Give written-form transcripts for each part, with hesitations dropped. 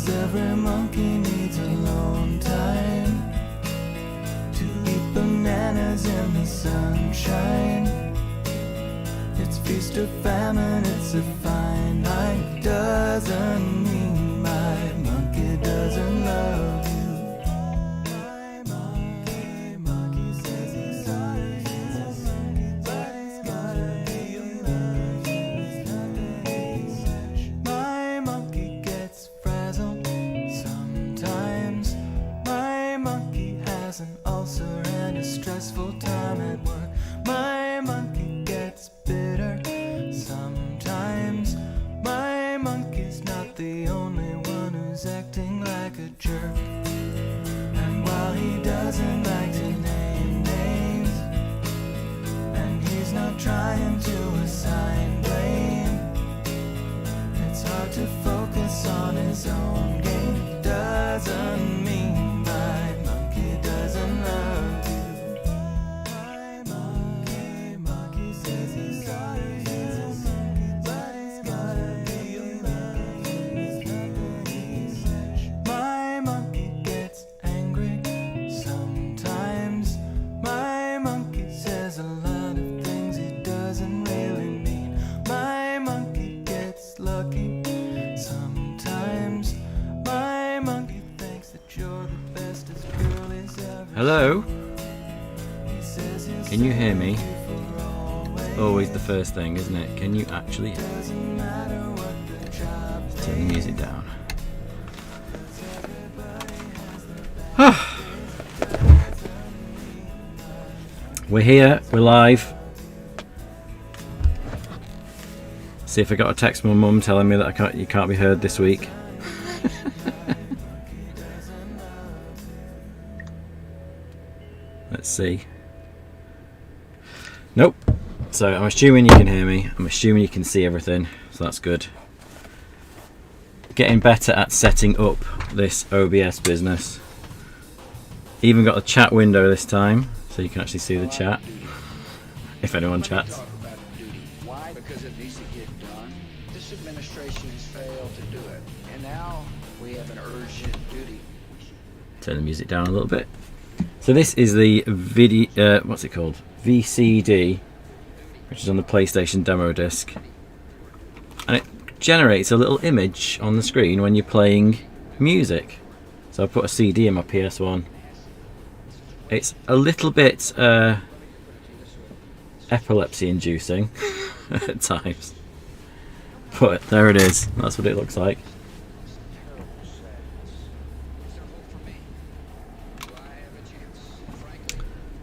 'cause every monkey needs alone time to eat bananas in the sunshine. It's feast or famine, it's a fine line. Doesn't mean my monkey doesn't love you. My monkey says he's sorry, he's a monkey, but he's gotta be a monkey. My monkey gets frazzled sometimes. My monkey has an ulcer and a stressful time at work. My monkey gets bitter sometimes. My monkey's not the only one who's acting like a jerk. And while he doesn't like to name names, and he's not trying to assign blame, it's hard to focus on his own game. Doesn't mean my monkey doesn't love you. My monkey says he's sorry, he's a monkey, but he's gotta be a monkey. My monkey gets angry sometimes. My monkey says a lot of things he doesn't really mean. My monkey gets lucky sometimes. My monkey thinks that you're the bestest girl he's ever seen. Hello? He says he'll Can you hear me? stay for always. Always the first thing, isn't it? Can you actually Doesn't matter what the job turn the music down? We're here, we're live. See if I got a text from my mum telling me that you can't be heard this week. Let's see. Nope. So I'm assuming you can hear me. I'm assuming you can see everything. So that's good. Getting better at setting up this OBS business. Even got a chat window this time, so you can actually see the chat. If anyone chats. Why? Because it needs to get done. This administration has failed to do it. And now we have an urgent duty. Turn the music down a little bit. So this is the video, what's it called? VCD, which is on the PlayStation demo disc. And it generates a little image on the screen when you're playing music. So I put a CD in my PS1. It's a little bit epilepsy inducing at times. But there it is. That's what it looks like.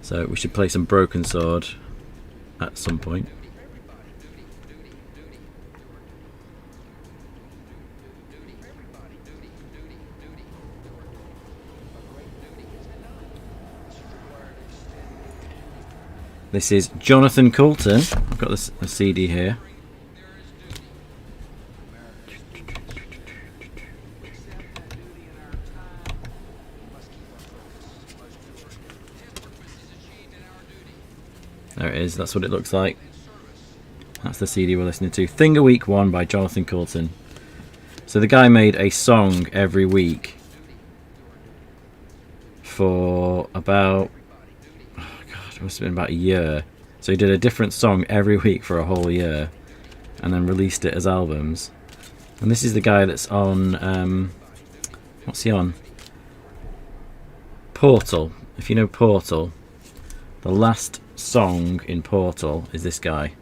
So we should play some Broken Sword at some point. This is Jonathan Coulton. I've got this a CD here. There it is, that's what it looks like. That's the CD we're listening to. Thing a Week 1 by Jonathan Coulton. So the guy made a song every week for about, oh God, it must have been about a year. So he did a different song every week for a whole year and then released it as albums. And this is the guy that's on, what's he on? Portal. If you know Portal, the last song in Portal is this guy.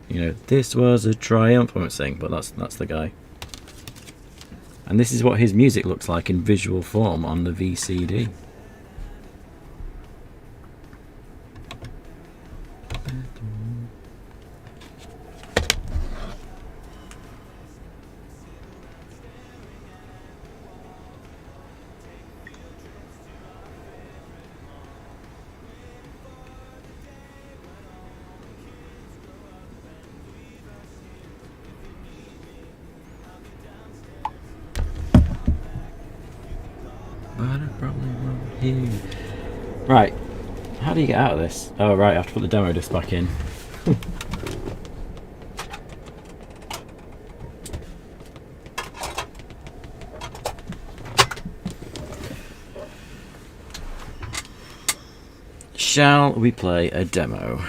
You know, this was a triumph. I won't sing, but that's the guy. And this is what his music looks like in visual form on the VCD. Right, how do you get out of this? Oh right, I have to put the demo disc back in. Shall we play a demo?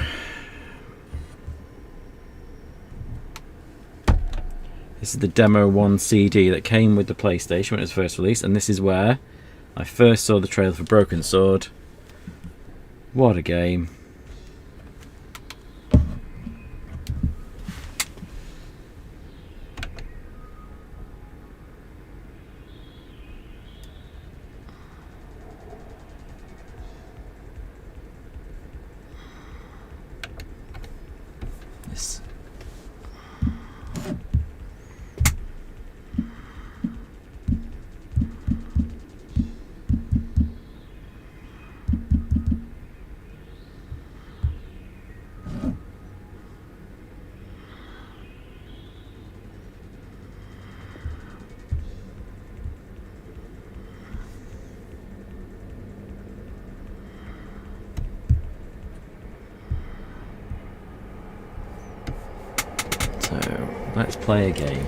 This is the Demo 1 CD that came with the PlayStation when it was first released, and this is where I first saw the trailer for Broken Sword. What a game. This. So, let's play a game.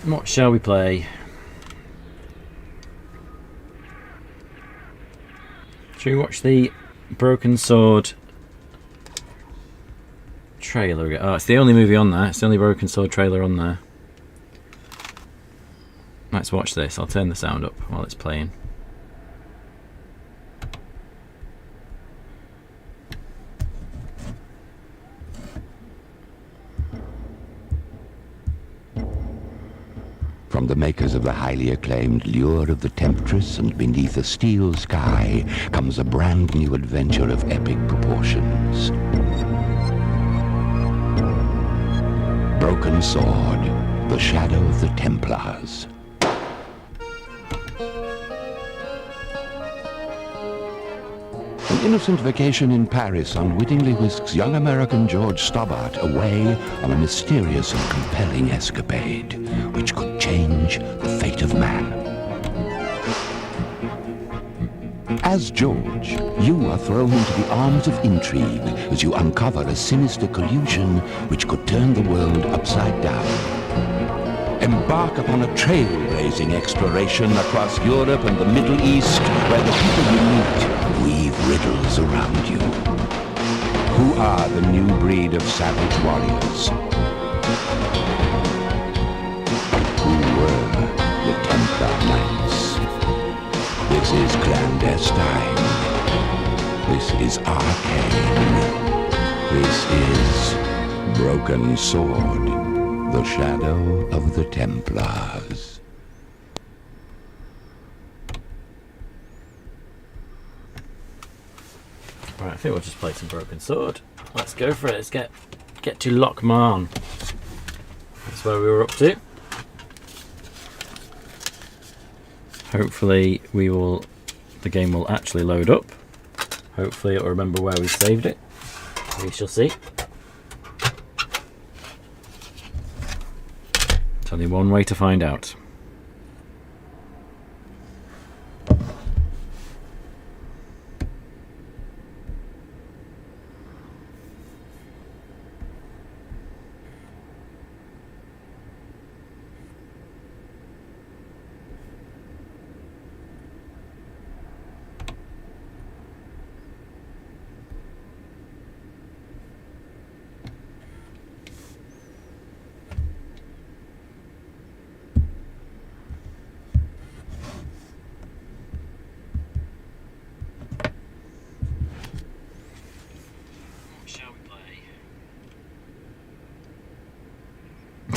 What shall we play? Should we watch the Broken Sword trailer? Oh, it's the only movie on there. It's the only Broken Sword trailer on there. Let's watch this. I'll turn the sound up while it's playing. From the makers of the highly acclaimed Lure of the Temptress and Beneath a Steel Sky comes a brand new adventure of epic proportions. Broken Sword, the Shadow of the Templars. An innocent vacation in Paris unwittingly whisks young American George Stobbart away on a mysterious and compelling escapade, which could change the fate of man. As George, you are thrown into the arms of intrigue as you uncover a sinister collusion which could turn the world upside down. Embark upon a trailblazing exploration across Europe and the Middle East, where the people you meet weave riddles around you. Who are the new breed of savage warriors? Who were the Templar Knights? This is clandestine. This is arcane. This is Broken Sword, the Shadow of the Templars. Right, I think we'll just play some Broken Sword. Let's go for it. Let's get to Lockmarn. That's where we were up to. Hopefully the game will actually load up. Hopefully it'll remember where we saved it. We shall see. It's only one way to find out.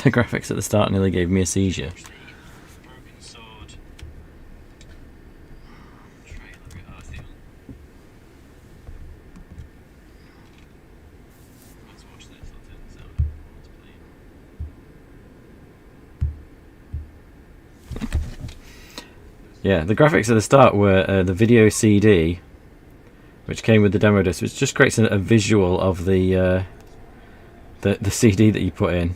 The graphics at the start nearly gave me a seizure. Broken Sword trailer. Let's watch this. I'll turn this out. Yeah, the graphics at the start were the video CD, which came with the demo disc, which just creates a visual of the CD that you put in.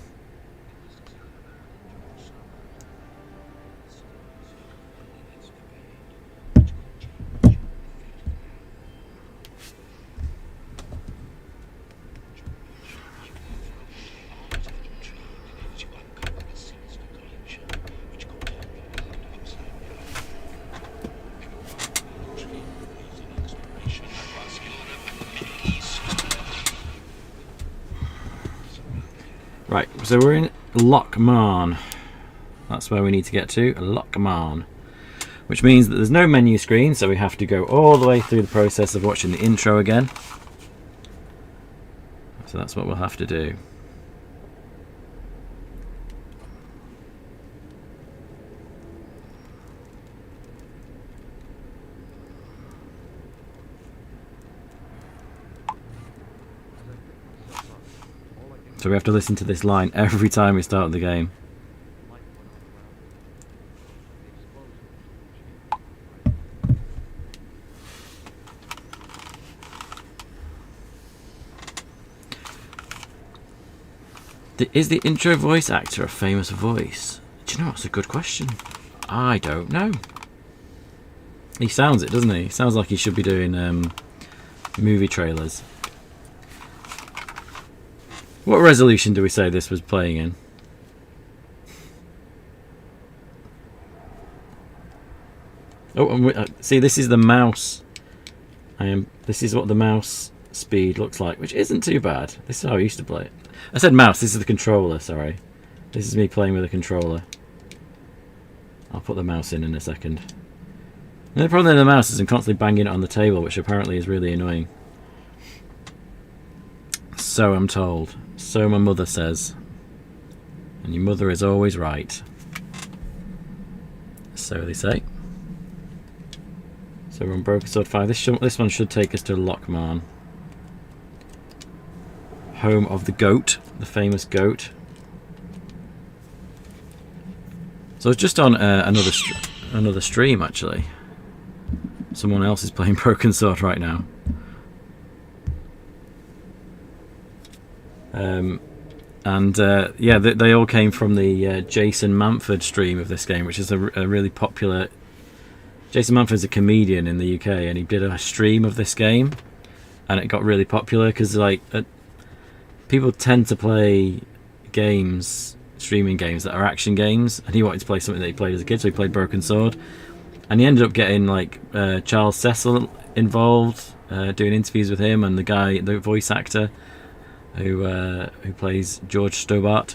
Right, so we're in Lochmarn. That's where we need to get to, Lochmarn. Which means that there's no menu screen, so we have to go all the way through the process of watching the intro again. So that's what we'll have to do. So we have to listen to this line every time we start the game. Is the intro voice actor a famous voice? Do you know, that's a good question. I don't know. He sounds it, doesn't he? Sounds like he should be doing movie trailers. What resolution do we say this was playing in? Oh, and see, this is the mouse. This is what the mouse speed looks like, which isn't too bad. This is how I used to play it. I said mouse. This is the controller. Sorry, this is me playing with a controller. I'll put the mouse in a second. And the problem with the mouse is I'm constantly banging it on the table, which apparently is really annoying. So I'm told. So my mother says. And your mother is always right. So they say. So we're on Broken Sword 5. This one should take us to Lochmarn. Home of the goat. The famous goat. So I was just on another stream, actually. Someone else is playing Broken Sword right now. Yeah, they all came from the Jason Manford stream of this game, which is a really popular... Jason Manford's a comedian in the UK, and he did a stream of this game, and it got really popular because like people tend to play games, streaming games that are action games, and he wanted to play something that he played as a kid, so he played Broken Sword, and he ended up getting like Charles Cecil involved, doing interviews with him and the voice actor who plays George Stobart,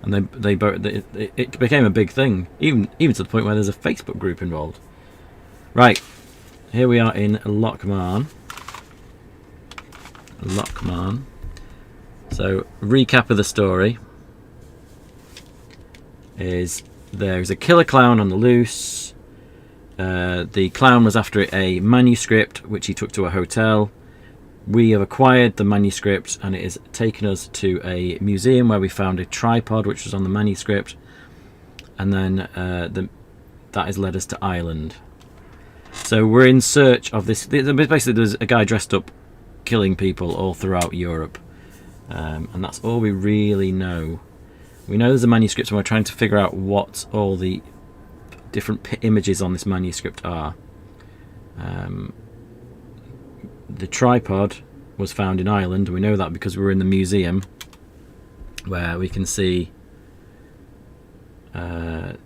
and it became a big thing, even to the point where there's a Facebook group involved. Right, here we are in Lochmarn. So, recap of the story is there's a killer clown on the loose. The clown was after a manuscript which he took to a hotel. We have acquired the manuscript, and it has taken us to a museum where we found a tripod which was on the manuscript, and then that has led us to Ireland. So we're in search of this. Basically, there's a guy dressed up killing people all throughout Europe, and that's all we really know. We know there's a manuscript, and we're trying to figure out what all the different images on this manuscript are. The tripod was found in Ireland. We know that because we were in the museum where we can see where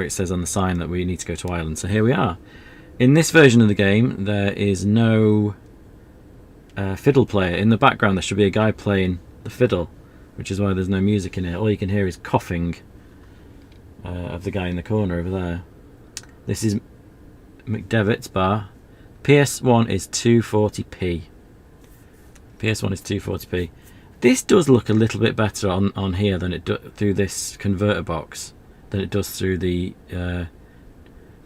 it says on the sign that we need to go to Ireland. So here we are. In this version of the game, there is no fiddle player. In the background there should be a guy playing the fiddle, which is why there's no music in it. All you can hear is coughing of the guy in the corner over there. This is McDevitt's bar. PS1 is 240p. PS1 is 240p. This does look a little bit better on here than it through this converter box than it does through the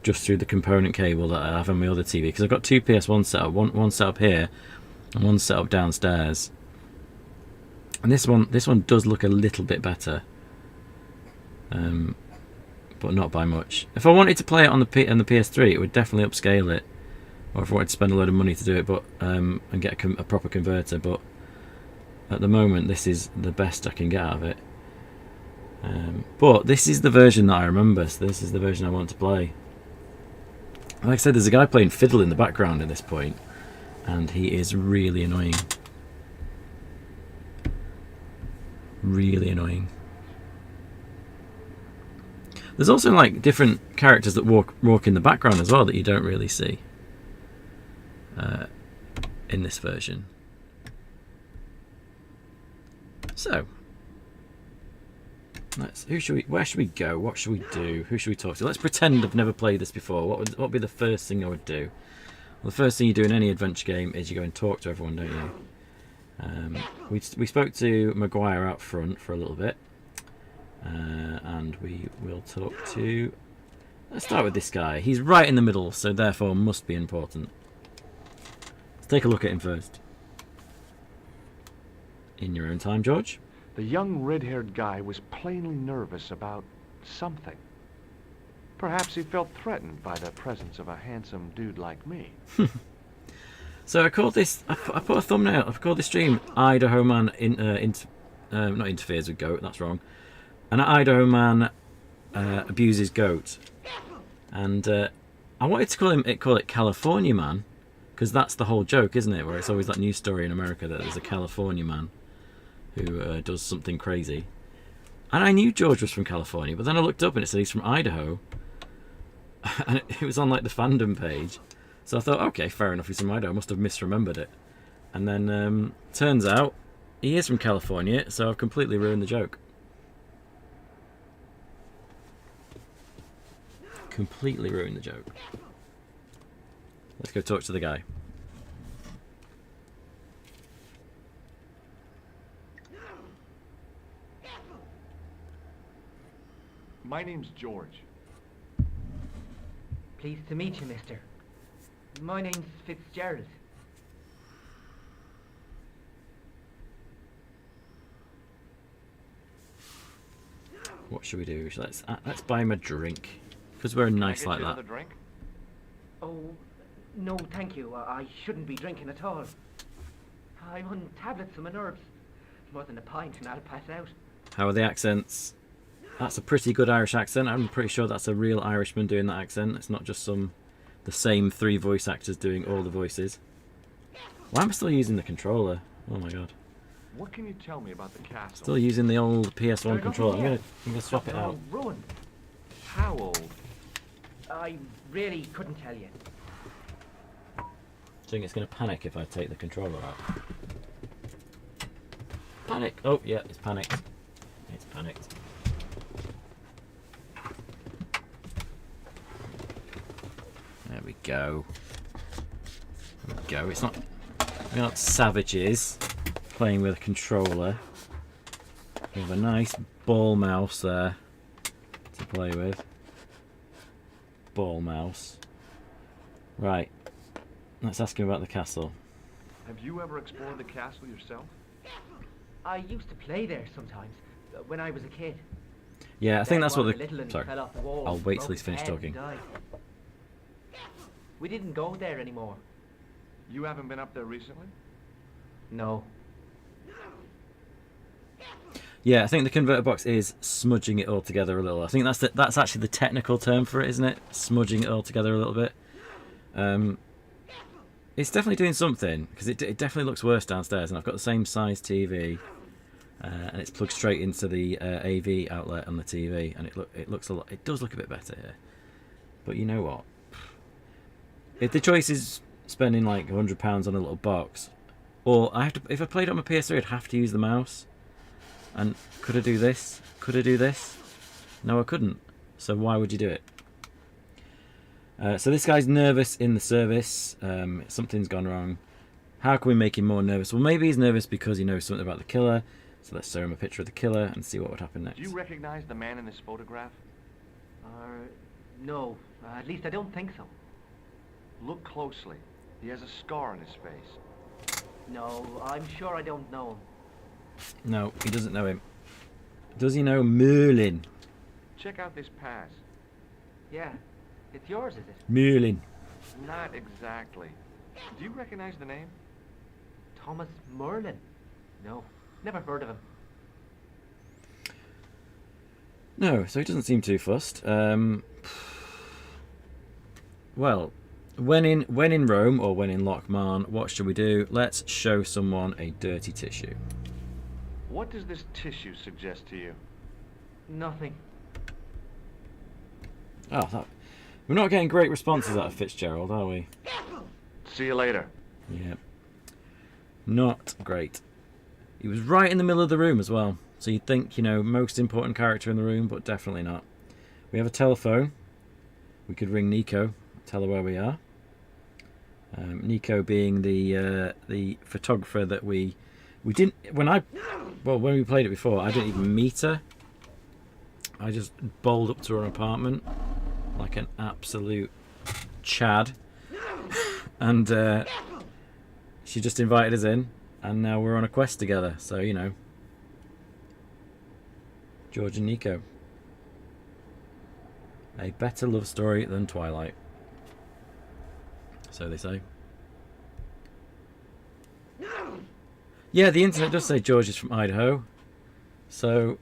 just through the component cable that I have on my other TV, because I've got two PS1 set up, one set up here and one set up downstairs. And this one does look a little bit better, but not by much. If I wanted to play it on the PS3, it would definitely upscale it. Or if I wanted to spend a load of money to do it, but and get a proper converter, but at the moment this is the best I can get out of it. But this is the version that I remember, so this is the version I want to play. Like I said, there's a guy playing fiddle in the background at this point, and he is really annoying. Really annoying. There's also like different characters that walk in the background as well that you don't really see in this version. So, where should we go? What should we do? Who should we talk to? Let's pretend I've never played this before. What would be the first thing I would do? Well, the first thing you do in any adventure game is you go and talk to everyone, don't you? We spoke to Maguire out front for a little bit, and we will talk to. Let's start with this guy. He's right in the middle, so therefore must be important. Let's take a look at him first. In your own time, George. The young red-haired guy was plainly nervous about something. Perhaps he felt threatened by the presence of a handsome dude like me. So I called this. I put a thumbnail. I've called this stream "Idaho Man not interferes with goat." That's wrong. An Idaho man abuses goat, and I wanted to call it California Man, because that's the whole joke, isn't it? Where it's always that news story in America that there's a California man who does something crazy. And I knew George was from California, but then I looked up and it said he's from Idaho, and it was on like the fandom page. So I thought, okay, fair enough, he's from Idaho. I must have misremembered it. And then turns out he is from California, so I've completely ruined the joke. Completely ruined the joke. Let's go talk to the guy. My name's George. Pleased to meet you, mister. My name's Fitzgerald. What should we do? Let's buy him a drink, because we're nice like that. Another drink? Oh, no, thank you. I shouldn't be drinking at all. I'm on tablets for my nerves. More than a pint and I'll pass out. How are the accents? That's a pretty good Irish accent. I'm pretty sure that's a real Irishman doing that accent. It's not just the same 3 voice actors doing all the voices. Why am I still using the controller? Oh my god. What can you tell me about the castle? Still using the old PS1 controller. I'm gonna swap it out. Ruined. How old? I really couldn't tell you. Do you think it's gonna panic if I take the controller out? Panic! Oh yeah, it's panicked. It's panicked. There we go. There we go. We're not savages playing with a controller. We have a nice ball mouse there to play with. Ball mouse. Right. Let's ask him about the castle. Have you ever explored the castle yourself? I used to play there sometimes, when I was a kid. Yeah, I think that's what Little and Sorry. fell off the wall, I'll wait till broke he's his finished head talking. and died. We didn't go there anymore. You haven't been up there recently? No. Yeah, I think the converter box is smudging it all together a little. I think that's actually the technical term for it, isn't it? Smudging it all together a little bit. It's definitely doing something, because it definitely looks worse downstairs, and I've got the same size TV, and it's plugged straight into the AV outlet on the TV, and it does look a bit better here. But you know what? If the choice is spending like £100 on a little box, or if I played it on my PS3, I'd have to use the mouse. And could I do this? Could I do this? No, I couldn't. So why would you do it? So this guy's nervous in the service. Something's gone wrong. How can we make him more nervous? Well, maybe he's nervous because he knows something about the killer. So let's show him a picture of the killer and see what would happen next. Do you recognize the man in this photograph? No. At least I don't think so. Look closely. He has a scar on his face. No, I'm sure I don't know him. No, he doesn't know him. Does he know Merlin? Check out this pass. Yeah. It's yours, is it? Merlin. Not exactly. Do you recognize the name? Thomas Merlin? No. Never heard of him. No, so he doesn't seem too fussed. Well, when in Rome or when in Lochmarn, what should we do? Let's show someone a dirty tissue. What does this tissue suggest to you? Nothing. Oh, we're not getting great responses out of Fitzgerald, are we? See you later. Yeah. Not great. He was right in the middle of the room as well. So you'd think, you know, most important character in the room, but definitely not. We have a telephone. We could ring Nico, tell her where we are. Nico being the photographer that we didn't when we played it before, I didn't even meet her. I just bowled up to her apartment like an absolute Chad, and she just invited us in, and now we're on a quest together. So, you know, George and Nico, a better love story than Twilight, so they say. Yeah, the internet does say George is from Idaho, so,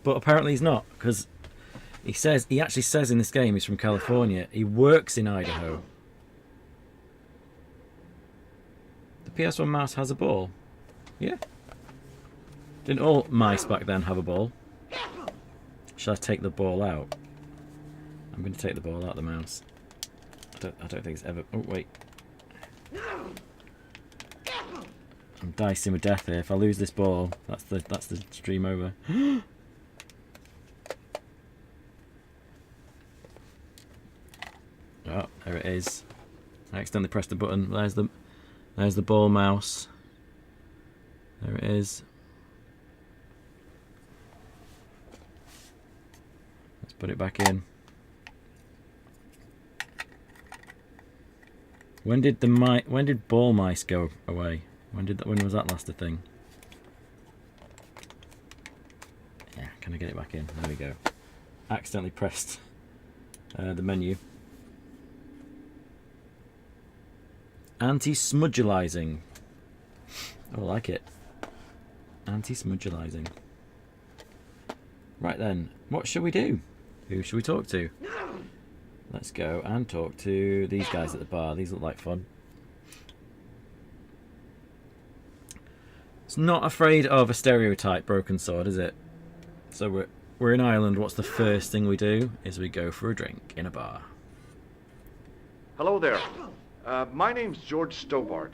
but apparently he's not, because he actually says in this game he's from California. He works in Idaho. The PS1 mouse has a ball. Yeah. Didn't all mice back then have a ball? Shall I take the ball out? I'm going to take the ball out of the mouse. I don't think it's ever... Oh, wait. I'm dicing with death here. If I lose this ball, that's the stream over. Oh, there it is. I accidentally pressed the button. There's the ball mouse. There it is. Let's put it back in. When did ball mice go away? When was that last a thing? Yeah, can I get it back in? There we go. Accidentally pressed the menu. Anti-smudgalizing. Oh, I like it. Anti-smudgalizing. Right then, what shall we do? Who should we talk to? Let's go and talk to these guys at the bar. These look like fun. It's not afraid of a stereotype broken sword, is it? So we're in Ireland. What's the first thing we do? Is we go for a drink in a bar. Hello there. My name's George Stobart.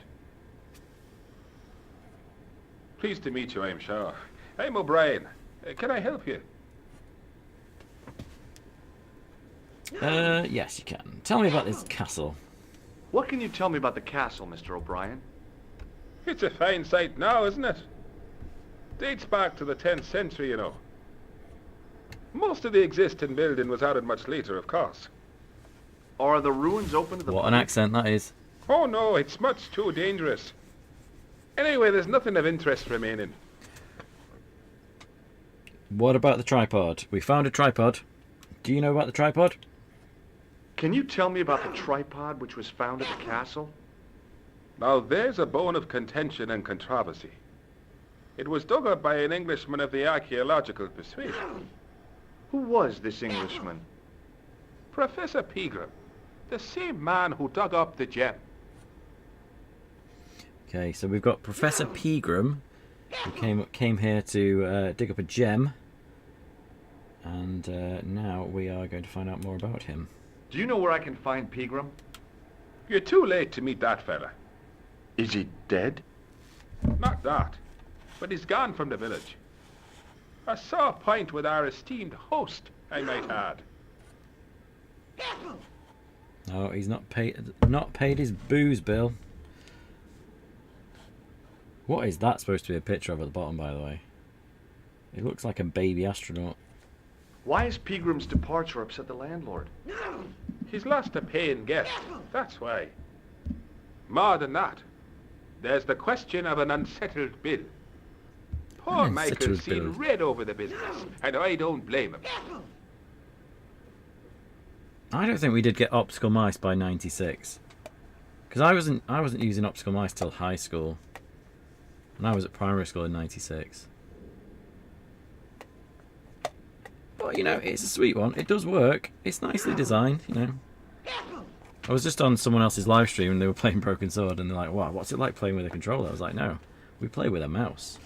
Pleased to meet you, I'm sure. I'm O'Brien. Can I help you? Yes, you can. Tell me about this castle. What can you tell me about the castle, Mr. O'Brien? It's a fine site now, isn't it? Dates back to the 10th century, you know. Most of the existing building was added much later, of course. Are the ruins open to the What an accent that is. Oh no, it's much too dangerous. Anyway, there's nothing of interest remaining. What about the tripod? We found a tripod. Do you know about the tripod? Can you tell me about the tripod which was found at the castle? Now there's a bone of contention and controversy. It was dug up by an Englishman of the archaeological persuasion. Who was this Englishman? Professor Pegram, the same man who dug up the gem. Okay, so we've got Professor Pegram, who came here to dig up a gem, and now we are going to find out more about him. Do you know where I can find Pegram? You're too late to meet that fella. Is he dead? Not that, but he's gone from the village. A sore point with our esteemed host, I might add. Oh, he's not paid his booze bill. What is that supposed to be a picture of at the bottom, by the way? It looks like a baby astronaut. Why has Pegram's departure upset the landlord? He's lost a paying guest, that's why. More than that, there's the question of an unsettled bill. Poor Michael's seen red over the business, and I don't blame him. I don't think we did get optical mice by '96, because I wasn't using optical mice till high school, and I was at primary school in '96. But you know, it's a sweet one. It does work. It's nicely designed. You know, I was just on someone else's live stream and they were playing Broken Sword, and they're like, "Wow, what's it like playing with a controller?" I was like, "No, we play with a mouse.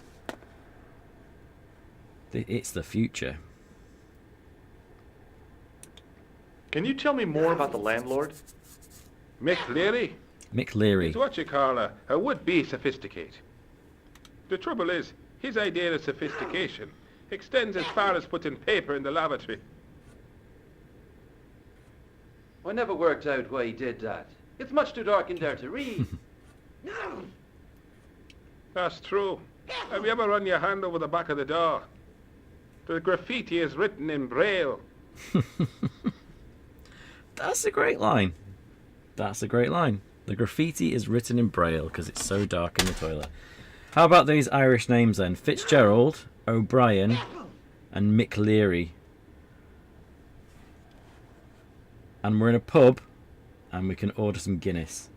It's the future." Can you tell me more about the landlord? Mick Leary? Mick Leary. He's what you call a would-be sophisticate. The trouble is, his idea of sophistication extends as far as putting paper in the lavatory. I never worked out why he did that. It's much too dark in there to read. That's true. Have you ever run your hand over the back of the door? The graffiti is written in Braille. That's a great line. That's a great line. The graffiti is written in Braille because it's so dark in the toilet. How about these Irish names then? Fitzgerald, O'Brien, and McLeary. And we're in a pub, and we can order some Guinness.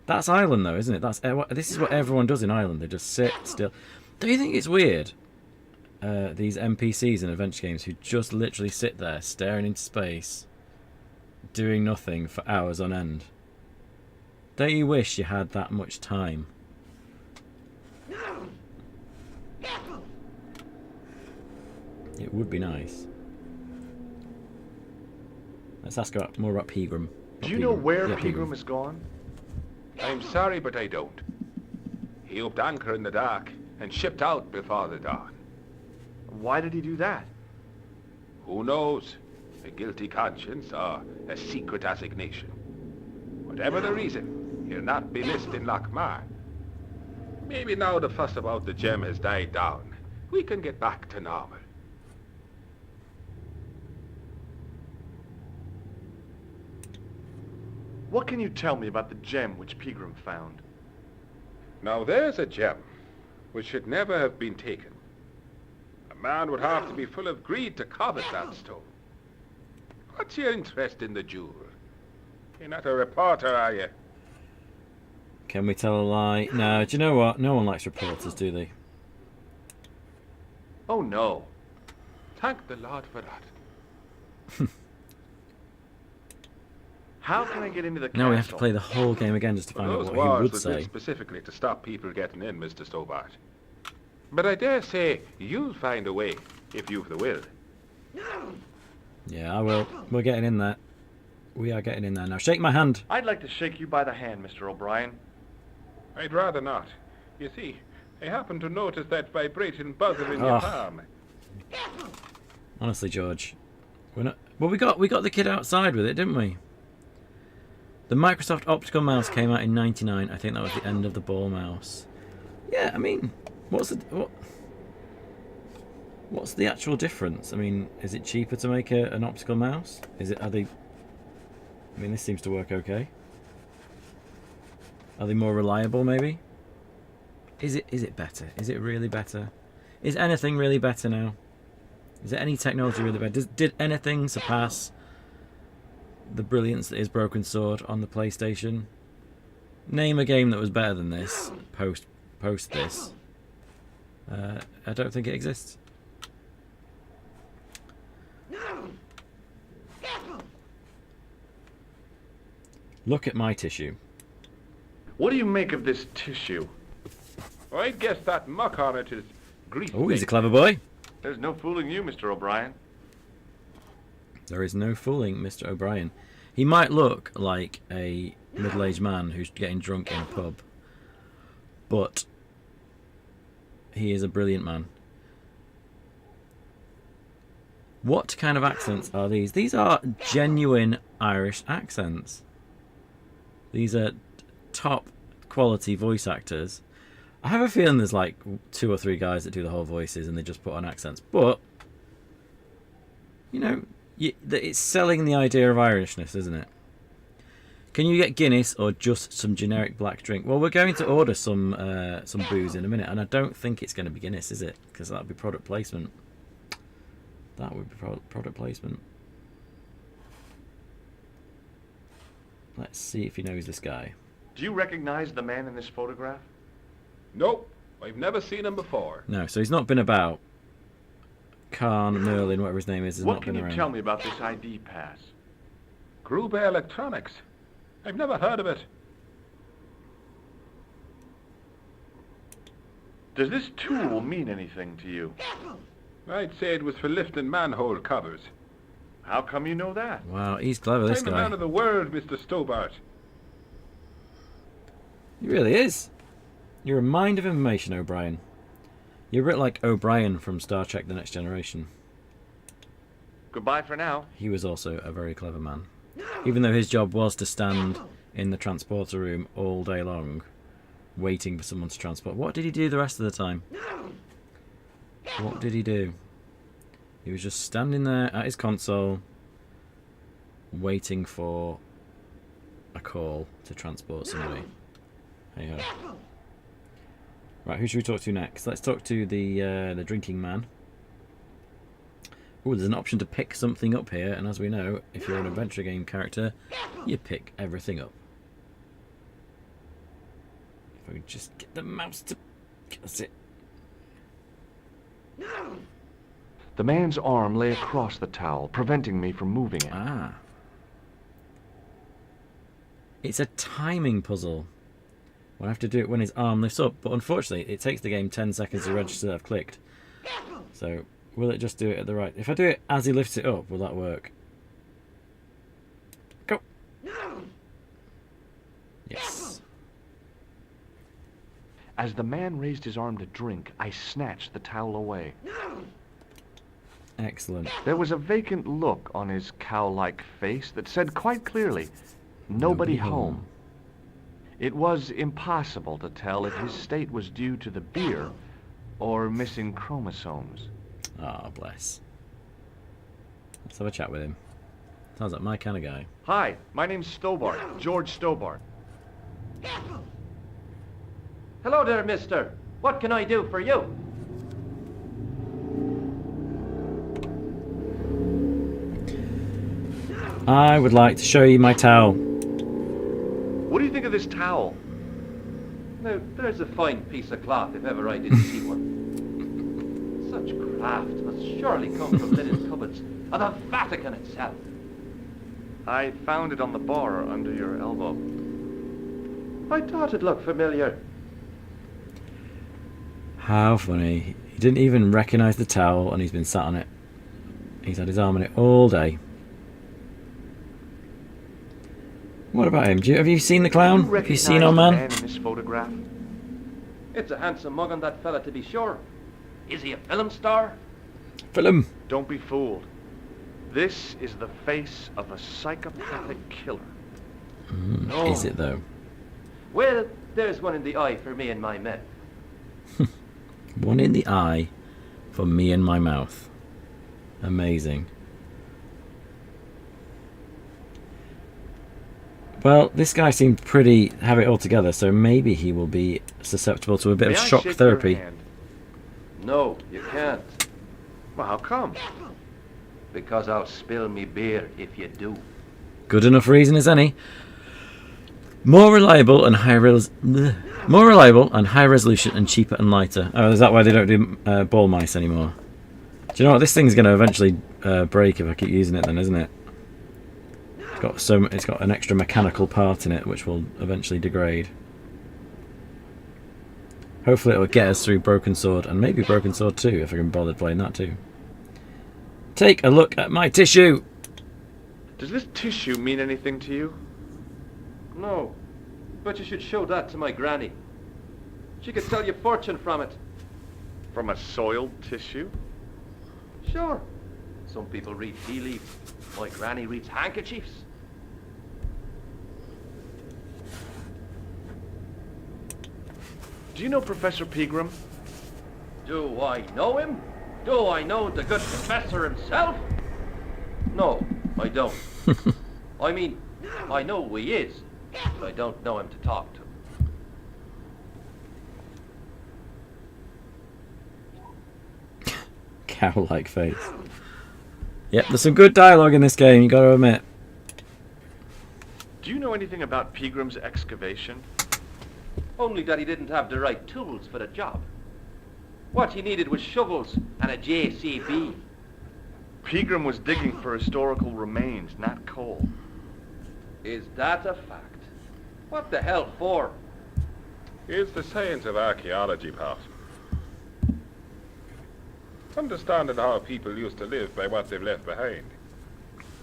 That's Ireland, though, isn't it? This is what everyone does in Ireland. They just sit still. Do you think it's weird? These NPCs in adventure games who just literally sit there staring into space, doing nothing for hours on end. Don't you wish you had that much time? It would be nice. Let's ask more about Pegram. Do you know where Pegram has gone? I'm sorry, but I don't. He upped anchor in the dark and shipped out before the dawn. Why did he do that? Who knows? A guilty conscience or a secret assignation. Whatever the reason, he'll not be missed in Lochmar. Maybe now the fuss about the gem has died down, we can get back to normal. What can you tell me about the gem which Pegram found? Now there's a gem which should never have been taken. A man would have to be full of greed to covet that stone. What's your interest in the jewel? You're not a reporter, are you? Can we tell a lie? No, do you know what? No one likes reporters, do they? Oh no. Thank the Lord for that. How can I get into the castle? Now we have to play the whole game again just to find out Those what he wars would were say. built specifically to stop people getting in, Mr. Stobart. But I dare say you'll find a way if you've the will. Yeah, I will. We're getting in there. We are getting in there now. Shake my hand. I'd like to shake you by the hand, Mr. O'Brien. I'd rather not. You see, I happen to notice that vibrating buzzer in your palm. Honestly, George, we're not. Well, we got the kid outside with it, didn't we? The Microsoft optical mouse came out in '99. I think that was the end of the ball mouse. Yeah, I mean, what's the actual difference? I mean, is it cheaper to make an optical mouse? Are they? I mean, this seems to work okay. Are they more reliable, maybe? Is it better? Is it really better? Is anything really better now? Is there any technology really better? Did anything surpass the brilliance that is Broken Sword on the PlayStation? Name a game that was better than this post this. I don't think it exists. Look at my tissue. What do you make of this tissue? I guess that muck on it is grease. Oh, he's a clever boy. There's no fooling you, Mr. O'Brien. There is no fooling Mr. O'Brien. He might look like a middle-aged man who's getting drunk in a pub, but he is a brilliant man. What kind of accents are these? These are genuine Irish accents. These are top quality voice actors. I have a feeling there's like 2 or 3 guys that do the whole voices and they just put on accents. But, you know, it's selling the idea of Irishness, isn't it? Can you get Guinness or just some generic black drink? Well, we're going to order some booze in a minute, and I don't think it's going to be Guinness, is it? Because that would be product placement. That would be product placement. Let's see if he knows this guy. Do you recognize the man in this photograph? Nope, I've never seen him before. No, so he's not been about. Khan, Merlin, whatever his name is, has What not can been you around. tell me about this ID pass? Gruber Electronics. I've never heard of it. Does this tool mean anything to you? I'd say it was for lifting manhole covers. How come you know that? Wow, he's clever, this I'm a guy. man of the world, Mr. Stobart. He really is. You're a mind of information, O'Brien. You're a bit like O'Brien from Star Trek The Next Generation. Goodbye for now. He was also a very clever man. Even though his job was to stand in the transporter room all day long, waiting for someone to transport. What did he do the rest of the time? What did he do? He was just standing there at his console, waiting for a call to transport somebody. Hey ho. Right, who should we talk to next? Let's talk to the drinking man. Oh, there's an option to pick something up here, and as we know, if you're an adventure game character, you pick everything up. If I could just get the mouse to... That's it. The man's arm lay across the towel, preventing me from moving it. Ah. It's a timing puzzle. We'll have to do it when his arm lifts up, but unfortunately it takes the game 10 seconds to register that I've clicked. So, will it just do it at the right... If I do it as he lifts it up, will that work? Go! Yes. As the man raised his arm to drink, I snatched the towel away. Excellent. There was a vacant look on his cow-like face that said quite clearly, "Nobody home." It was impossible to tell if his state was due to the beer or missing chromosomes. Ah, bless. Let's have a chat with him. Sounds like my kind of guy. Hi, my name's Stobart, George Stobart. Hello there, mister. What can I do for you? I would like to show you my towel. What do you think of this towel? Now, there's a fine piece of cloth if ever I did see one. Such craft must surely come from linen cupboards of the Vatican itself. I found it on the bar under your elbow. I thought it looked familiar. How funny. He didn't even recognise the towel and he's been sat on it. He's had his arm on it all day. What about him? Have you seen the clown? Have you seen our man? Man in this photograph? It's a handsome mug on that fella, to be sure. Is he a film star? Film. Don't be fooled. This is the face of a psychopathic killer. No. Is it though? Well, there's one in the eye for me and my men. One in the eye for me and my mouth. Amazing. Well, this guy seemed pretty have it all together, so maybe he will be susceptible to a bit of May I shock shake therapy. your hand? No, you can't. Well, how come? Because I'll spill me beer if you do. Good enough reason as any. More reliable and high resolution and cheaper and lighter. Oh, is that why they don't do ball mice anymore? Do you know what? This thing's going to eventually break if I keep using it then, isn't it? It's got an extra mechanical part in it which will eventually degrade. Hopefully it will get us through Broken Sword and maybe Broken Sword 2 if I can bother playing that too. Take a look at my tissue! Does this tissue mean anything to you? No, but you should show that to my granny. She could tell you fortune from it. From a soiled tissue? Sure. Some people read tea leaves. My granny reads handkerchiefs. Do you know Professor Pegram? Do I know him? Do I know the good professor himself? No, I don't. I mean, I know who he is, but I don't know him to talk to. Cow-like face. Yep, there's some good dialogue in this game, you got to admit. Do you know anything about Pegram's excavation? Only that he didn't have the right tools for the job. What he needed was shovels and a JCB. Pegram was digging for historical remains, not coal. Is that a fact? What the hell for? Here's the science of archaeology part. Understanding how people used to live by what they've left behind.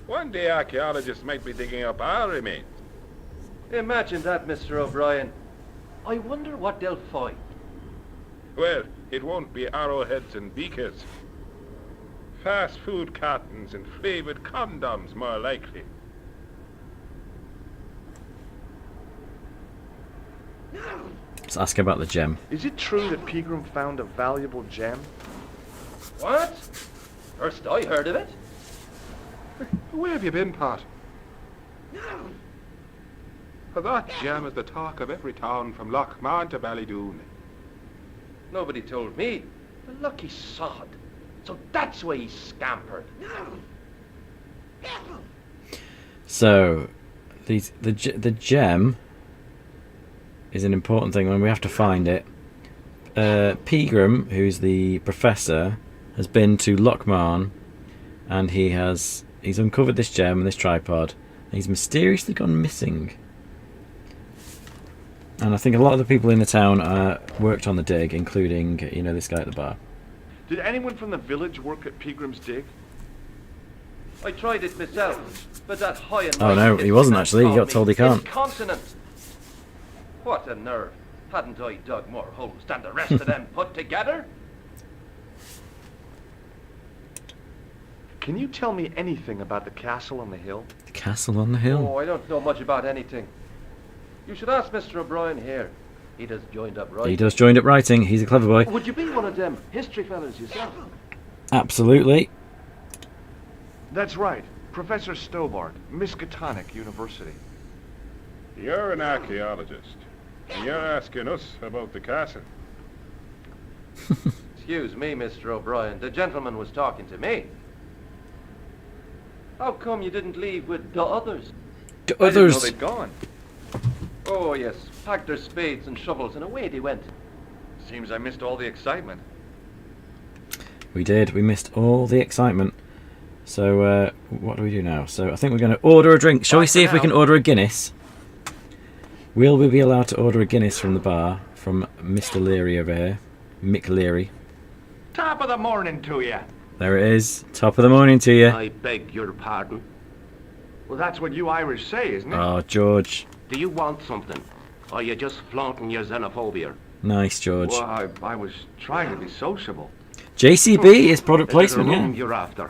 One day archaeologists might be digging up our remains. Imagine that, Mr. O'Brien. I wonder what they'll find. Well, it won't be arrowheads and beakers. Fast food cartons and flavored condoms, more likely. Let's ask about the gem. Is it true that Pegram found a valuable gem? What? First I heard of it. Where have you been, Pat? For that gem is the talk of every town from Lochmarn to Ballydoon. Nobody told me. The lucky sod. So that's why he scampered. So, the gem is an important thing when we have to find it. Pegram, who's the professor, has been to Lochmarn, and he's uncovered this gem and this tripod. And he's mysteriously gone missing. And I think a lot of the people in the town worked on the dig, including, you know, this guy at the bar. Did anyone from the village work at Pegram's dig? I tried it myself, but that high and Oh no, he wasn't actually. He got told he can't. Incontinent. What a nerve. Hadn't I dug more holes than the rest of them put together? Can you tell me anything about the castle on the hill? The castle on the hill. Oh, I don't know much about anything. You should ask Mr. O'Brien here. He does joined up right. He does joined up writing. He's a clever boy. Would you be one of them history fellas yourself? Absolutely. That's right. Professor Stobart, Miskatonic University. You're an archaeologist, and you're asking us about the castle. Excuse me, Mr. O'Brien. The gentleman was talking to me. How come you didn't leave with the others? The I didn't know others. they'd gone. Oh, yes. Packed their spades and shovels and away they went. Seems I missed all the excitement. We did. We missed all the excitement. So, what do we do now? So, I think we're going to order a drink. Shall we see if we can order a Guinness? Will we be allowed to order a Guinness from the bar? From Mr. Leary over here. Mick Leary. Top of the morning to you. There it is. Top of the morning to you. I beg your pardon. Well, that's what you Irish say, isn't it? Oh, George. Do you want something? Or are you just flaunting your xenophobia? Nice, George. Well, I was trying to be sociable. JCB is product placement, yeah. You're after.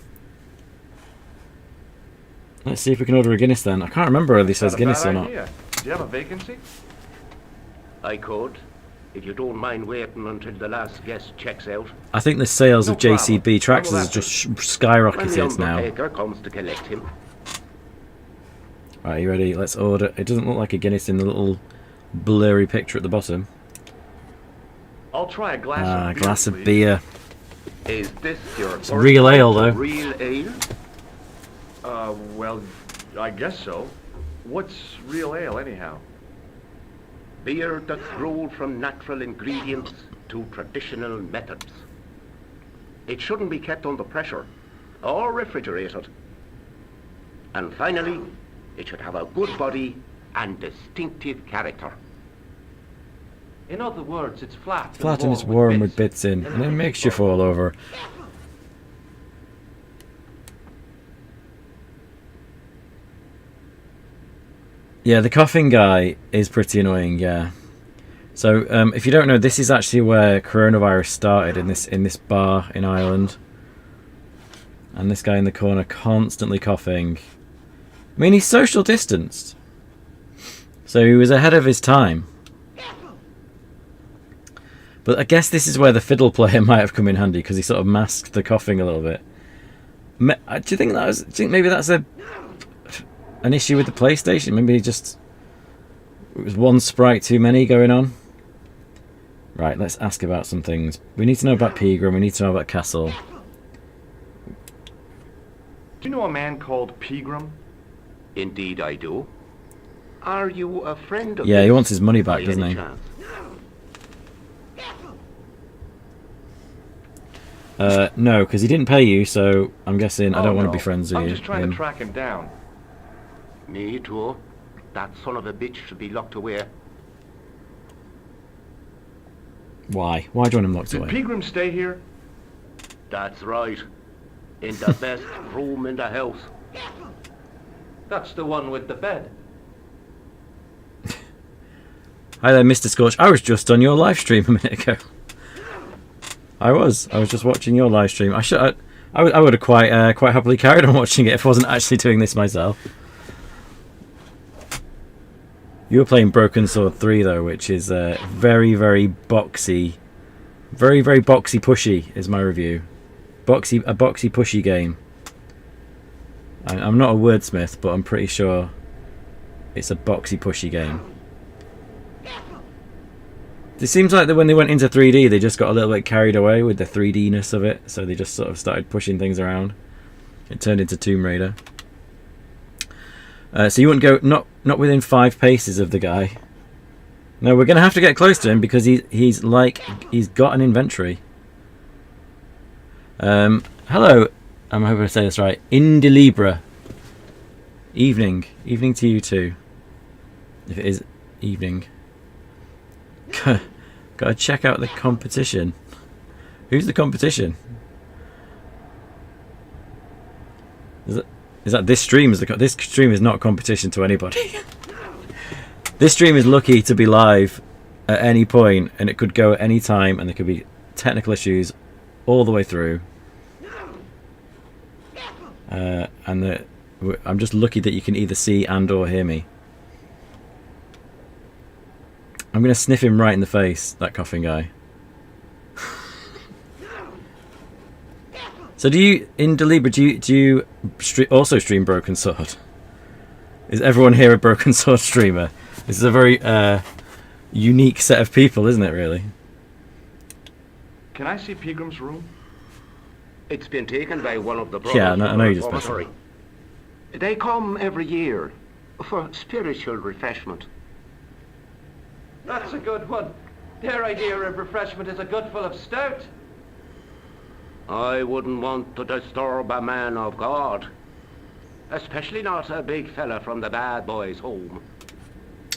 Let's see if we can order a Guinness then. I can't remember whether he says Not a Guinness bad or not. idea. Do you have a vacancy? I could, if you don't mind waiting until the last guest checks out. I think the sales No of JCB problem. tractors Well, has just When the skyrocketed now. undertaker comes to collect him. Right, you ready? Let's order. It doesn't look like a Guinness in the little blurry picture at the bottom. I'll try a glass Ah, a of beer, glass of please. beer. Is this your It's real ale, though. real ale? Well, I guess so. What's real ale, anyhow? Beer that's brewed from natural ingredients to traditional methods. It shouldn't be kept under pressure or refrigerated. And finally, it should have a good body and distinctive character. In other words, it's flat. Flat and it's warm with bits in, and it makes you fall over. Yeah, the coughing guy is pretty annoying. Yeah. So if you don't know, this is actually where coronavirus started in this bar in Ireland. And this guy in the corner constantly coughing. I mean, he's social distanced, so he was ahead of his time. But I guess this is where the fiddle player might have come in handy, because he sort of masked the coughing a little bit. Do you think that was? Do you think maybe that's an issue with the PlayStation? Maybe it was one sprite too many going on. Right, let's ask about some things. We need to know about Pegram. We need to know about Castle. Do you know a man called Pegram? Indeed I do. Are you a friend of Yeah, he his wants his money back, by doesn't any he? chance? No, because he didn't pay you, so I'm guessing I don't want to be no. friends with I'm you. just trying to track him down. Me too. That son of a bitch should be locked away. Why? Why do you want him locked Did away? Pegram stay here? That's right. In the best room in the house. That's the one with the bed. Hi there, Mr. Scorch. I was just on your live stream a minute ago. I was just watching your live stream. I would have quite happily carried on watching it if I wasn't actually doing this myself. You were playing Broken Sword 3 though, which is very, very boxy. Very, very boxy pushy is my review. A boxy pushy game. I'm not a wordsmith, but I'm pretty sure it's a boxy pushy game. It seems like that when they went into 3D, they just got a little bit carried away with the 3D-ness of it, so they just sort of started pushing things around. It turned into Tomb Raider. So you wouldn't go not within 5 paces of the guy. No, we're gonna have to get close to him because he's got an inventory. Hello, I'm hoping to say this right. Indelibra. Evening to you too. If it is evening. Gotta check out the competition. Who's the competition? Is that this stream? This stream is not a competition to anybody. This stream is lucky to be live at any point, and it could go at any time, and there could be technical issues all the way through. I'm just lucky that you can either see and or hear me. I'm going to sniff him right in the face, that coughing guy. So do you, in Delibra, do you also stream Broken Sword? Is everyone here a Broken Sword streamer? This is a very unique set of people, isn't it, really? Can I see Pegram's room? It's been taken by one of the brothers. Yeah, I know you just messed. They come every year for spiritual refreshment. That's a good one. Their idea of refreshment is a good full of stout. I wouldn't want to disturb a man of God. Especially not a big fella from the bad boys' home.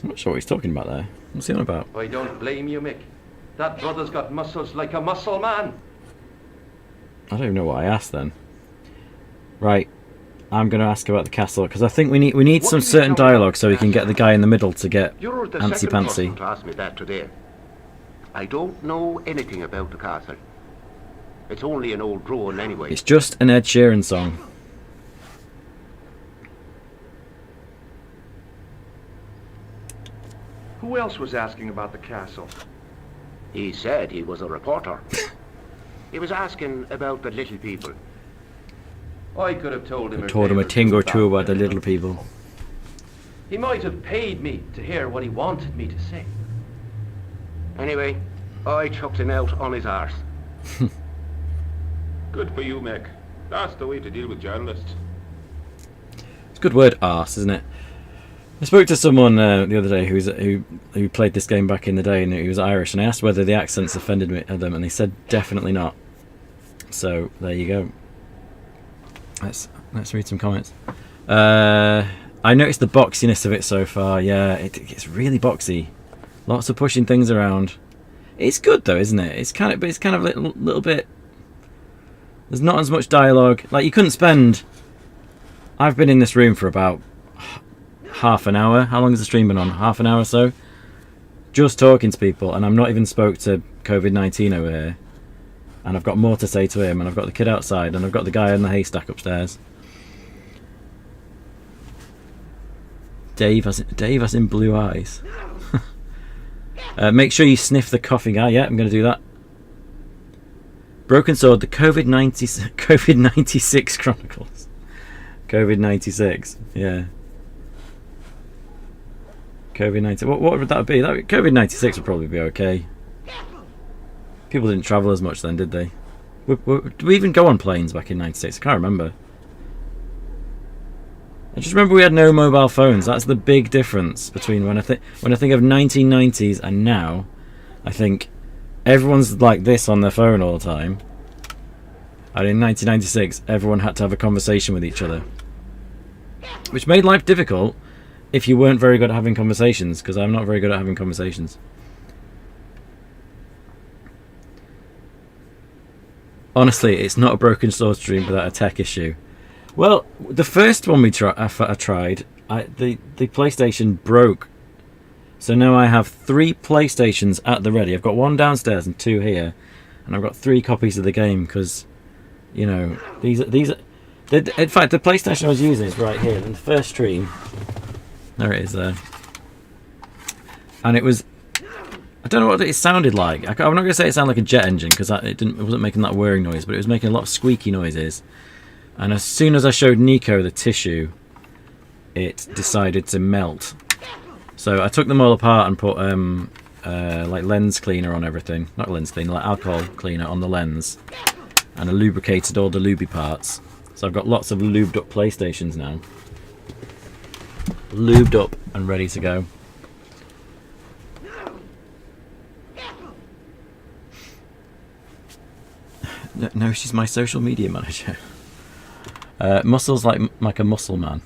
I'm not sure what he's talking about there. What's he on about? I don't blame you, Mick. That brother's got muscles like a muscle man. I don't even know what I asked then. Right. I'm going to ask about the castle because I think we need some certain dialogue so we can get the guy in the middle to get You're the antsy second pantsy. person to ask me that today. I don't know anything about the castle. It's only an old drone anyway. It's just an Ed Sheeran song. Who else was asking about the castle? He said he was a reporter. He was asking about the little people. I could have told him. I told him a thing or two about the little people. He might have paid me to hear what he wanted me to say. Anyway, I chucked him out on his arse. Good for you, Mick. That's the way to deal with journalists. It's a good word, arse, isn't it? I spoke to someone the other day who played this game back in the day, and he was Irish, and I asked whether the accents offended them, and they said definitely not. So there you go. Let's read some comments. I noticed the boxiness of it so far. Yeah, it's really boxy. Lots of pushing things around. It's good though, isn't it? It's kind of a little bit. There's not as much dialogue. Like you couldn't spend. I've been in this room for about half an hour. How long has the stream been on? Half an hour or so. Just talking to people, and I'm not even spoke to COVID-19 over here. And I've got more to say to him, and I've got the kid outside, and I've got the guy in the haystack upstairs. Dave has in blue eyes. Make sure you sniff the coughing guy. Yeah, I'm going to do that. Broken Sword, the COVID-96 Chronicles. COVID-96, yeah. COVID-19. What would that be? COVID-96 would probably be okay. People didn't travel as much then, did they? Did we even go on planes back in '96? I can't remember. I just remember we had no mobile phones. That's the big difference between when I think of 1990s and now. I think everyone's like this on their phone all the time. And in 1996, everyone had to have a conversation with each other, which made life difficult if you weren't very good at having conversations. Because I'm not very good at having conversations. Honestly, it's not a Broken Sword stream without a tech issue. Well, the first one I tried, the PlayStation broke So now I have 3 PlayStations at the ready. I've got 1 downstairs and 2 here, and I've got 3 copies of the game because, you know, these. In fact, the PlayStation I was using is right here in the first stream. There it is there, and it was. I don't know what it sounded like. I'm not going to say it sounded like a jet engine because it wasn't making that whirring noise, but it was making a lot of squeaky noises. And as soon as I showed Nico the tissue, it decided to melt. So I took them all apart and put like lens cleaner on everything. Not lens cleaner, like alcohol cleaner on the lens. And I lubricated all the lubey parts. So I've got lots of lubed up PlayStations now. Lubed up and ready to go. No, she's my social media manager. Muscles like a muscle man.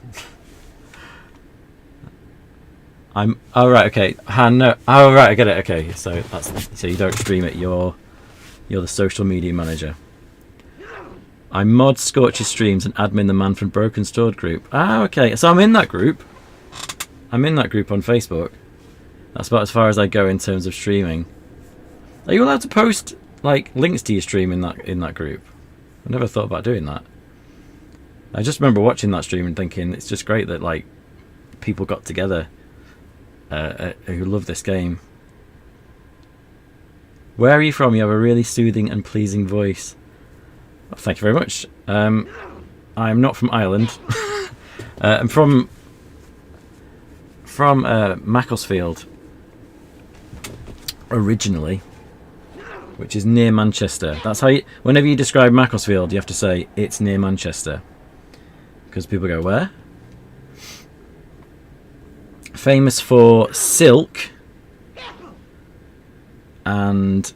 I'm. Oh right, okay. No. Oh right, I get it. Okay, so you don't stream it. You're the social media manager. I mod Scorch's streams and admin the Man from Broken Sword group. Ah, okay. So I'm in that group. I'm in that group on Facebook. That's about as far as I go in terms of streaming. Are you allowed to post like links to your stream in that group? I never thought about doing that. I just remember watching that stream and thinking it's just great that like people got together who love this game. Where are you from? You have a really soothing and pleasing voice. Well, thank you very much. I'm not from Ireland. I'm from Macclesfield originally, which is near Manchester. That's how whenever you describe Macclesfield, you have to say it's near Manchester, because people go, where? Famous for silk and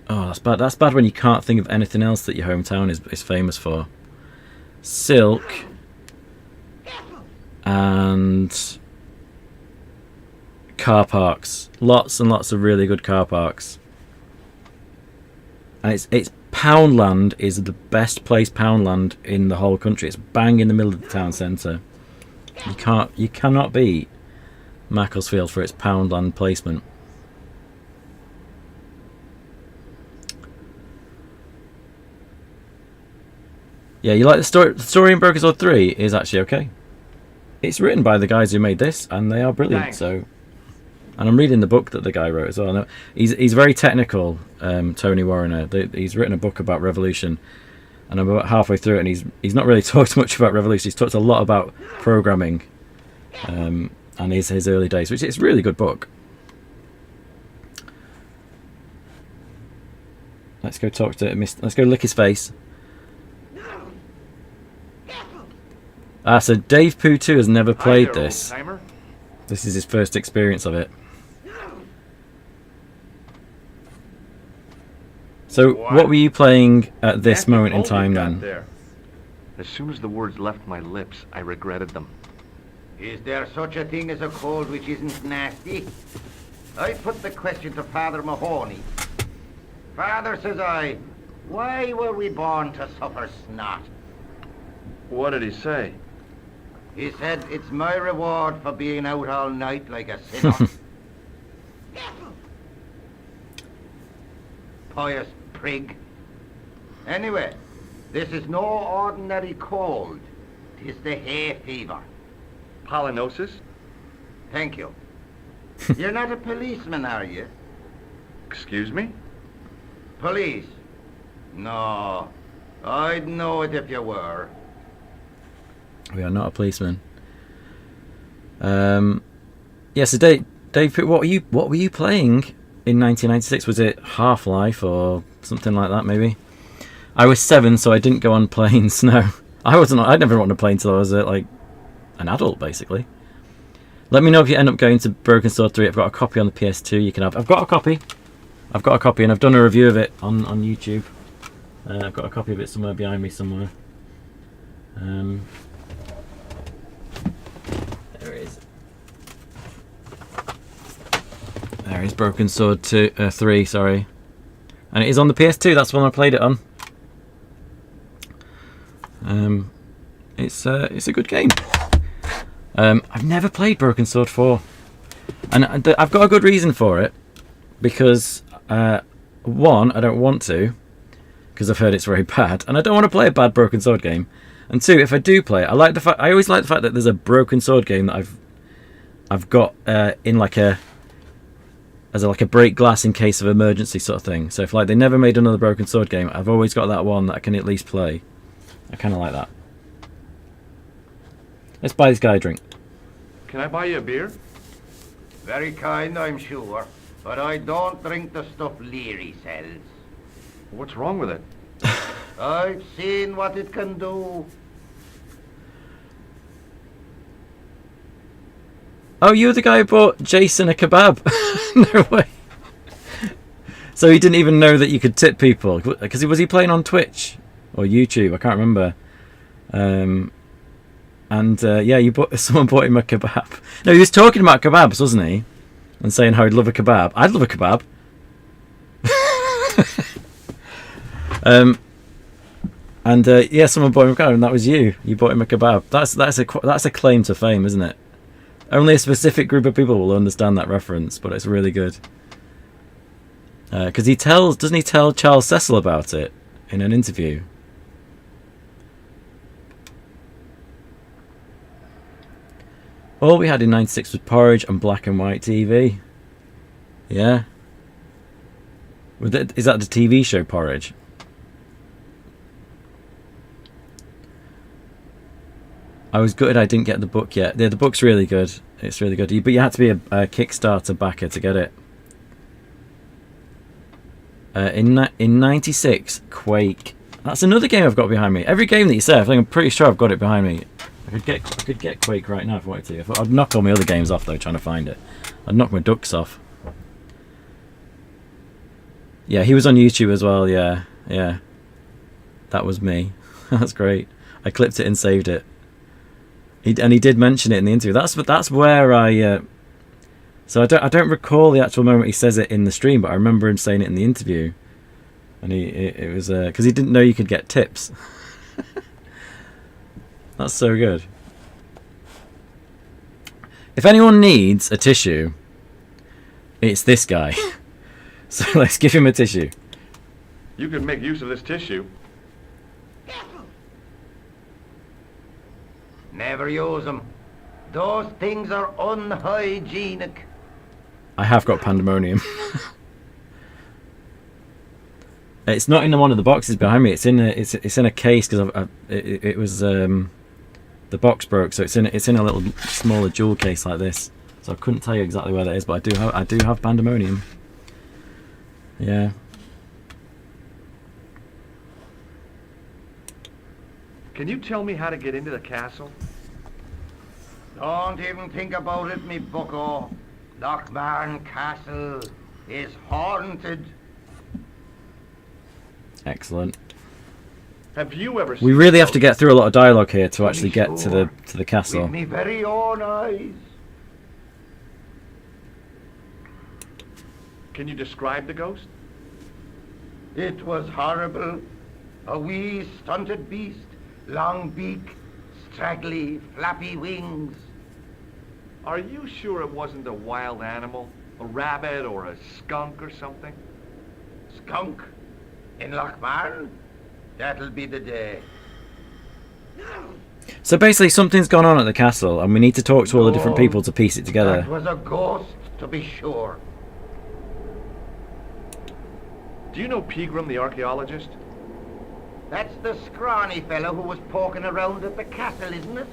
oh, that's bad when you can't think of anything else that your hometown is famous for. Silk and car parks. Lots and lots of really good car parks. And it's Poundland is the best place Poundland in the whole country. It's bang in the middle of the town centre. You cannot beat Macclesfield for its Poundland placement. Yeah, you like the story? The story in Broken Sword 3 is actually okay. It's written by the guys who made this, and they are brilliant. Thanks. So, and I'm reading the book that the guy wrote as well. He's very technical, Tony Warrener. He's written a book about Revolution, and I'm about halfway through it, and he's not really talked much about Revolution. He's talked a lot about programming, and his early days, which is a really good book. Let's go talk to let's go lick his face. So Dave Pooh 2 has never played this. This is his first experience of it. So what were you playing at this moment in time then? As soon as the words left my lips, I regretted them. Is there such a thing as a cold which isn't nasty? I put the question to Father Mahoney. Father, says I, why were we born to suffer snot? What did he say? He said, it's my reward for being out all night like a sinner. Pious prig. Anyway, this is no ordinary cold. 'Tis the hay fever. Pollinosis? Thank you. You're not a policeman, are you? Excuse me? Police? No. I'd know it if you were. We are not a policeman. Yeah, so Dave, what were you playing in 1996? Was it Half-Life or something like that? Maybe. I was 7, so I didn't go on planes. No, I wasn't. I'd never gone on a plane till I was like an adult, basically. Let me know if you end up going to Broken Sword 3. I've got a copy on the PS2. You can have. I've got a copy, and I've done a review of it on YouTube. I've got a copy of it somewhere behind me somewhere. There it is. There is Broken Sword 3, sorry. And it is on the PS2, that's the one I played it on. It's a good game. I've never played Broken Sword 4. And I've got a good reason for it. Because, one, I don't want to. Because I've heard it's very bad. And I don't want to play a bad Broken Sword game. And two, if I do play it, I always like the fact that there's a Broken Sword game that I've got in like a break glass in case of emergency sort of thing. So if like they never made another Broken Sword game, I've always got that one that I can at least play. I kind of like that. Let's buy this guy a drink. Can I buy you a beer? Very kind, I'm sure. But I don't drink the stuff Leary sells. What's wrong with it? I've seen what it can do. Oh, you're the guy who bought Jason a kebab? No way. So he didn't even know that you could tip people. Because was he playing on Twitch? Or YouTube? I can't remember. Yeah, someone bought him a kebab. No, he was talking about kebabs, wasn't he? And saying how he'd love a kebab. I'd love a kebab. Yeah, someone bought him a kebab, and that was you. You bought him a kebab. That's a claim to fame, isn't it? Only a specific group of people will understand that reference, but it's really good. Because doesn't he tell Charles Cecil about it in an interview? All we had in '96 was porridge and black and white TV. Yeah. Is that the TV show Porridge? I was gutted I didn't get the book yet. Yeah, the book's really good. It's really good. But you had to be a Kickstarter backer to get it. In '96, Quake. That's another game I've got behind me. Every game that you say, I'm pretty sure I've got it behind me. I could get Quake right now if I wanted to. I thought I'd knock all my other games off though, trying to find it. I'd knock my ducks off. Yeah, he was on YouTube as well. Yeah. That was me. That's great. I clipped it and saved it. He did mention it in the interview. That's where I. So I don't recall the actual moment he says it in the stream, but I remember him saying it in the interview, and it was because he didn't know you could get tips. That's so good. If anyone needs a tissue, it's this guy. So let's give him a tissue. You can make use of this tissue. Never use them. Those things are unhygienic. I have got Pandemonium. It's not in one of the boxes behind me. It's in a case because it was the box broke, so it's in a little smaller jewel case like this. So I couldn't tell you exactly where that is, but I do have Pandemonium. Yeah. Can you tell me how to get into the castle? Don't even think about it, me bucko. Lochmarn Castle is haunted. Excellent. Have you ever We really have to get through a lot of dialogue here to actually get to the castle. With me very own eyes. Can you describe the ghost? It was horrible. A wee stunted beast, long beak, straggly, flappy wings. Are you sure it wasn't a wild animal? A rabbit or a skunk or something? Skunk? In Lochmarn? That'll be the day. So basically something's gone on at the castle and we need to talk to all the different people to piece it together. That was a ghost, to be sure. Do you know Pegram, the archaeologist? That's the scrawny fellow who was poking around at the castle, isn't it?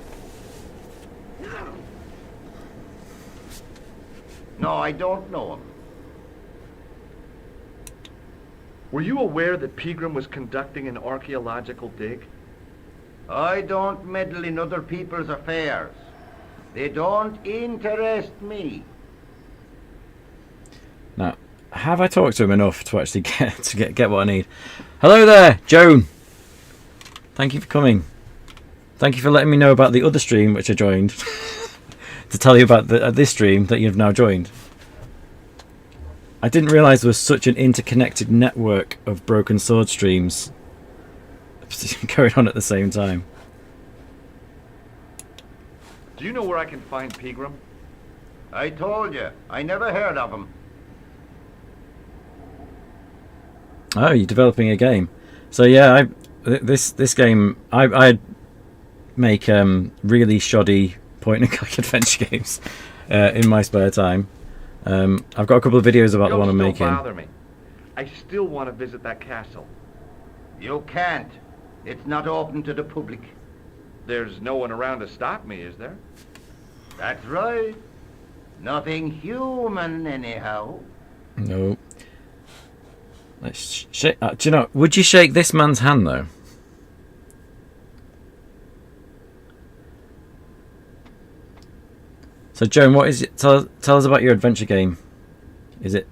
No, I don't know him. Were you aware that Pegram was conducting an archaeological dig? I don't meddle in other people's affairs. They don't interest me. Now, have I talked to him enough to actually get what I need? Hello there, Joan. Thank you for coming. Thank you for letting me know about the other stream which I joined. To tell you about this stream that you've now joined. I didn't realise there was such an interconnected network of Broken Sword streams going on at the same time. Do you know where I can find Pegram? I told you, I never heard of him. Oh, you're developing a game. So yeah, this game I make really shoddy point and click adventure games in my spare time. I've got a couple of videos about the one I'm making. Don't bother me. I still want to visit that castle. You can't. It's not open to the public. There's no one around to stop me, is there? That's right. Nothing human, anyhow. No. Let's shake. Do you know? Would you shake this man's hand though? So Joan, what is it? Tell us about your adventure game. Is it?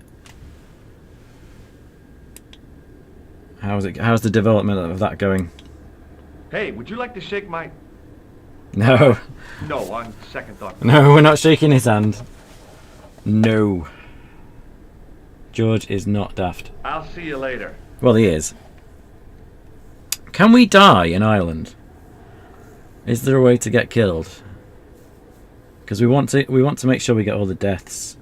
How's the development of that going? Hey, would you like to shake my... No. No, on second thought. No, we're not shaking his hand. No. George is not daft. I'll see you later. Well, he is. Can we die in Ireland? Is there a way to get killed? Because we want to make sure we get all the deaths.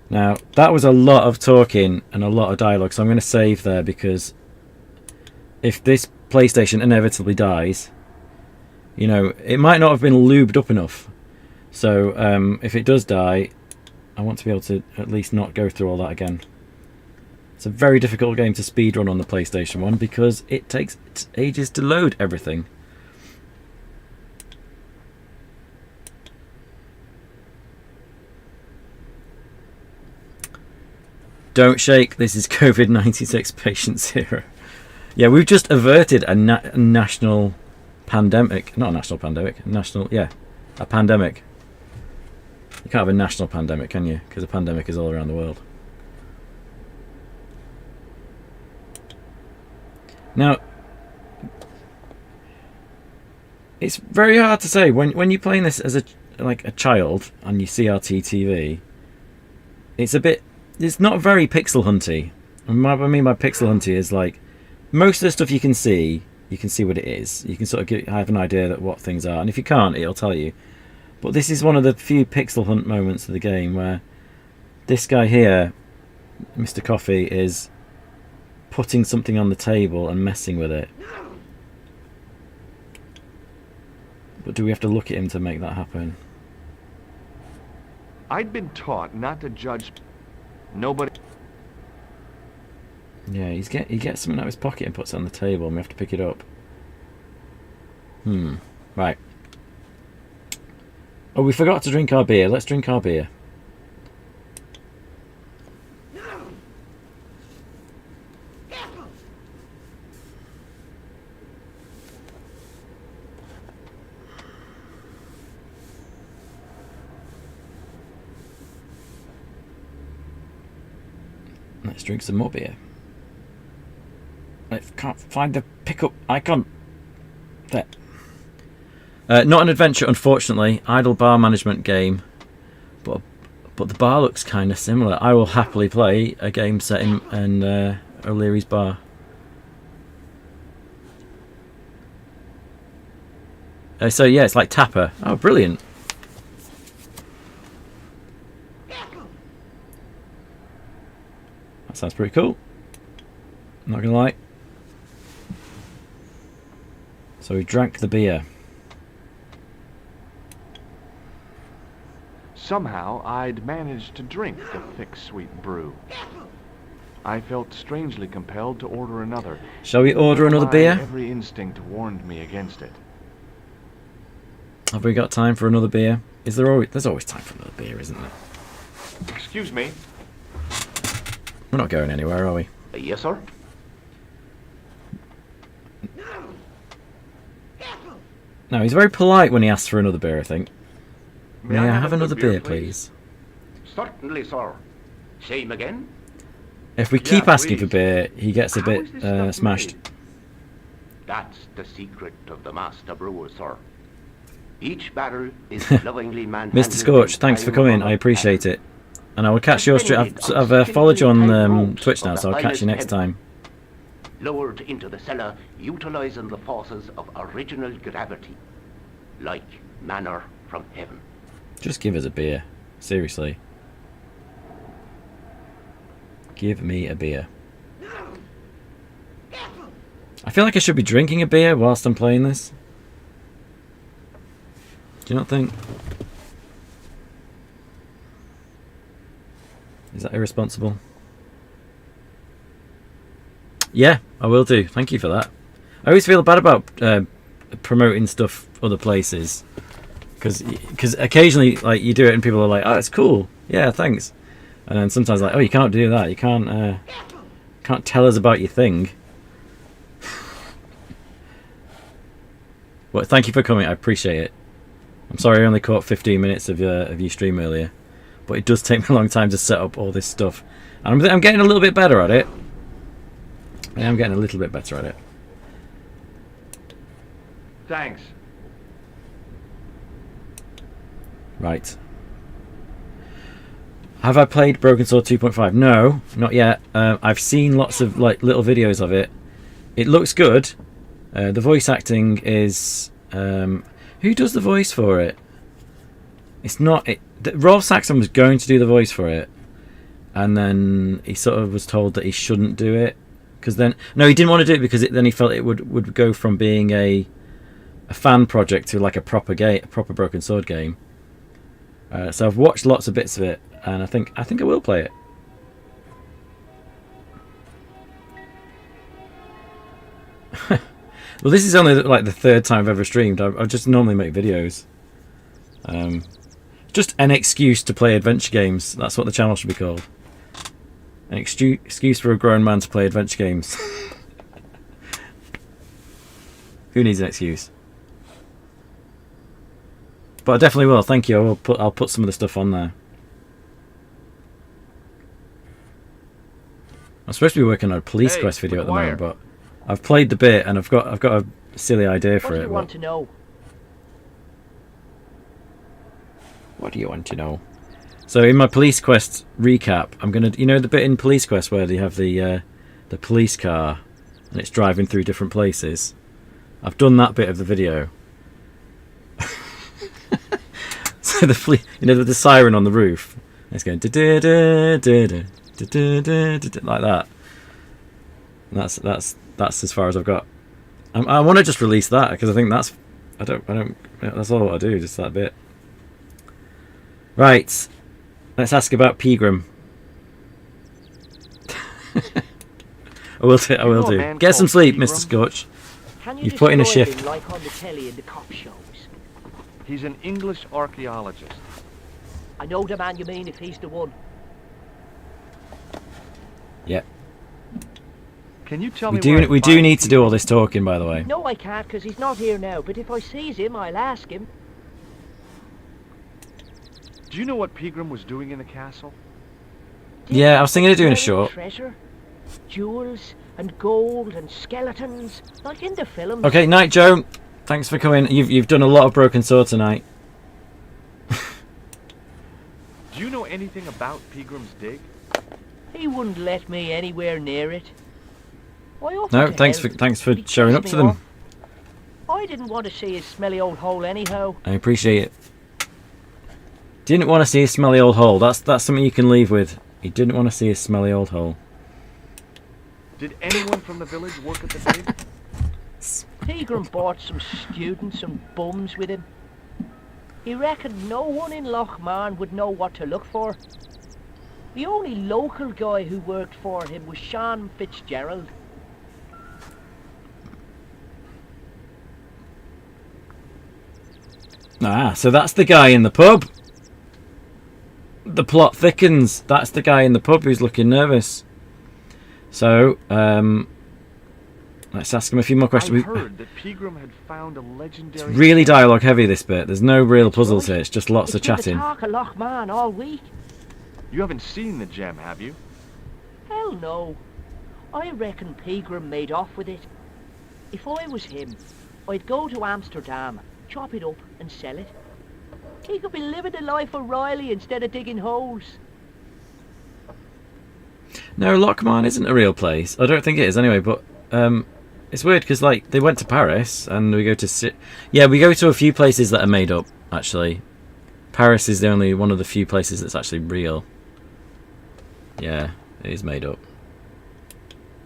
Now, that was a lot of talking and a lot of dialogue, so I'm going to save there, because if this PlayStation inevitably dies, you know, it might not have been lubed up enough. So if it does die, I want to be able to at least not go through all that again. It's a very difficult game to speedrun on the PlayStation 1 because it takes ages to load everything. Don't shake, this is COVID-96 patient zero. Yeah, we've just averted a national pandemic. Not a national pandemic, a pandemic. You can't have a national pandemic, can you? Because a pandemic is all around the world. Now, it's very hard to say when you're playing this as a child on your CRT TV. It's not very pixel hunty. And what I mean by pixel hunty is like most of the stuff you can see what it is. You can sort of have an idea of what things are, and if you can't, it'll tell you. But this is one of the few pixel hunt moments of the game where this guy here, Mr. Coffee, is putting something on the table and messing with it. But do we have to look at him to make that happen? I'd been taught not to judge nobody. Yeah, he gets something out of his pocket and puts it on the table, and we have to pick it up. Right. Oh, we forgot to drink our beer. Let's drink our beer. Let's drink some more beer. I can't find the pickup icon. There. Not an adventure, unfortunately. Idle bar management game, but the bar looks kind of similar. I will happily play a game set in O'Leary's bar. So yeah, it's like Tapper. Oh, brilliant! That sounds pretty cool. Not gonna lie. So we drank the beer. Somehow, I'd managed to drink the thick, sweet brew. I felt strangely compelled to order another. Shall we order another beer? Every instinct warned me against it. Have we got time for another beer? There's always time for another beer, isn't there? Excuse me. We're not going anywhere, are we? Yes, sir? No, he's very polite when he asks for another beer, I think. May I have another beer, please? Certainly, sir. Same again? If we keep asking for beer, he gets a bit smashed. That's the secret of the master brewer, sir. Each barrel is lovingly manhandled. Mr. Scorch, thanks for coming. I appreciate it. And I will catch you straight. I've followed you on Twitch now, so I'll catch you next time. Lowered into the cellar, utilizing the forces of original gravity, like manner from heaven. Just give us a beer. Seriously. Give me a beer. I feel like I should be drinking a beer whilst I'm playing this. Do you not think? Is that irresponsible? Yeah, I will do. Thank you for that. I always feel bad about promoting stuff other places. Because occasionally, like, you do it and people are like, oh, it's cool. Yeah, thanks. And then sometimes like, oh, you can't do that. You can't tell us about your thing. Well, thank you for coming. I appreciate it. I'm sorry I only caught 15 minutes of your stream earlier. But it does take me a long time to set up all this stuff. And I'm getting a little bit better at it. I am getting a little bit better at it. Thanks. Right. Have I played Broken Sword 2.5? No, not yet. I've seen lots of like little videos of it. It looks good. The voice acting is... who does the voice for it? It's not... Rolf Saxon was going to do the voice for it. And then he sort of was told that he shouldn't do it. Because then... No, he didn't want to do it because then he felt it would go from being a fan project to like a proper Broken Sword game. So I've watched lots of bits of it. And I think I will play it. Well, this is only like the third time I've ever streamed. I just normally make videos. Just an excuse to play adventure games. That's what the channel should be called. An excuse for a grown man to play adventure games. Who needs an excuse? But I definitely will. Thank you. I'll put some of the stuff on there. I'm supposed to be working on a police quest video at the moment, but I've played the bit and I've got a silly idea for it. What do you want to know? What do you want to know? So in my police quest recap, I'm gonna, you know, the bit in police quest where they have the police car and it's driving through different places. I've done that bit of the video. So the siren on the roof, it's going like that. And that's as far as I've got. I want to just release that because I think that's that's all I do, just that bit. Right, let's ask about Pegram. I will do. Get some sleep, Mr. Scorch. You've put in a shift. Like on the telly in the cop shows? He's an English archaeologist. I know the man you mean if he's the one. Yeah. Can you tell me we do need to do all this talking, by the way. No, I can't, because he's not here now. But if I sees him, I'll ask him. Do you know what Pegram was doing in the castle? Yeah, I was thinking of doing a short. Treasure, jewels and gold and skeletons, like in the films. Okay, night, Joe. Thanks for coming. You've done a lot of Broken Sword tonight. Do you know anything about Pegram's dig? He wouldn't let me anywhere near it. No, thanks for showing up to them. I didn't want to see his smelly old hole anyhow. I appreciate it. Didn't want to see his smelly old hole. That's something you can leave with. He didn't want to see his smelly old hole. Did anyone from the village work at the dig? Pegram brought some students and bums with him. He reckoned no one in Lochmarn would know what to look for. The only local guy who worked for him was Sean Fitzgerald. Ah, so that's the guy in the pub. The plot thickens. That's the guy in the pub who's looking nervous. So, let's ask him a few more questions. I heard that Pegram had found a legendary... It's really dialogue heavy, this bit. There's no real puzzles here. It's just lots of chatting. It's been the talk of Lochmarn all week. You haven't seen the gem, have you? Hell no. I reckon Pegram made off with it. If I was him, I'd go to Amsterdam, chop it up and sell it. He could be living the life of Riley instead of digging holes. No, Lochmarn isn't a real place. I don't think it is anyway, but it's weird because like they went to Paris and we go to we go to a few places that are made up. actually. Paris is the only one of the few places that's actually real. Yeah, it is made up.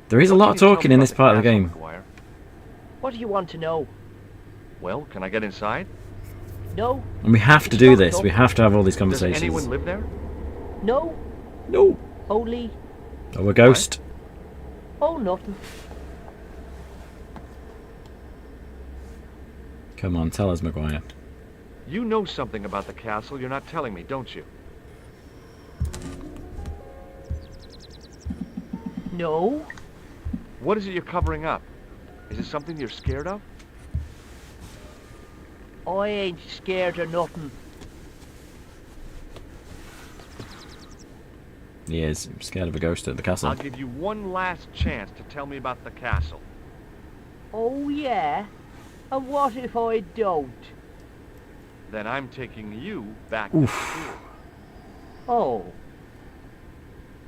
There is a lot of talking in this part of the game. What do you want to know? Well, can I get inside? No. And we have to do this. We have to have all these Does conversations. anyone live there? No. No. Only. Oh, a ghost. Oh, nothing. Come on, tell us, Maguire. You know something about the castle you're not telling me, don't you? No. What is it you're covering up? Is it something you're scared of? I ain't scared of nothing. He is. I'm scared of a ghost at the castle. I'll give you one last chance to tell me about the castle. Oh, yeah? And what if I don't? Then I'm taking you back to the school. Oh.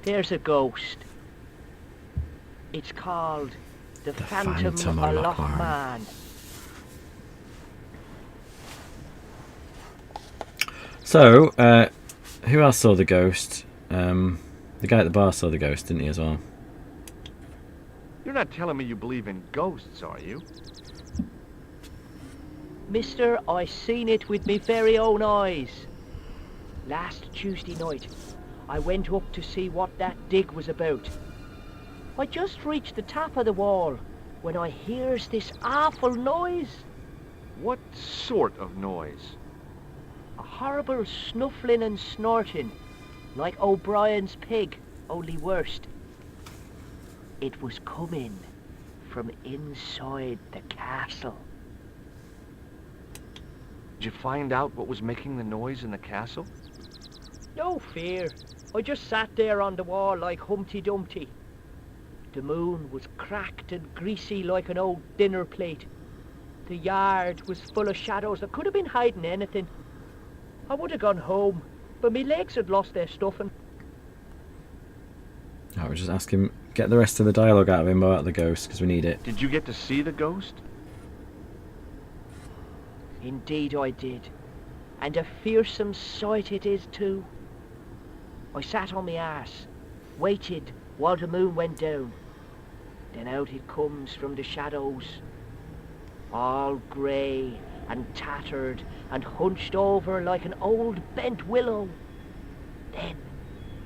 There's a ghost. It's called the Phantom of Lochmarn. So, who else saw the ghost? The guy at the bar saw the ghost, didn't he, as well? You're not telling me you believe in ghosts, are you? Mister, I seen it with me very own eyes. Last Tuesday night, I went up to see what that dig was about. I just reached the top of the wall when I hears this awful noise. What sort of noise? A horrible snuffling and snorting, like O'Brien's pig, only worst. It was coming from inside the castle. Did you find out what was making the noise in the castle? No fear. I just sat there on the wall like Humpty Dumpty. The moon was cracked and greasy like an old dinner plate. The yard was full of shadows that could have been hiding anything. I would have gone home, but my legs had lost their stuffing. I would just ask him, get the rest of the dialogue out of him about the ghost, because we need it. Did you get to see the ghost? Indeed I did. And a fearsome sight it is too. I sat on my arse, waited while the moon went down. Then out it comes from the shadows, all grey and tattered and hunched over like an old bent willow. Then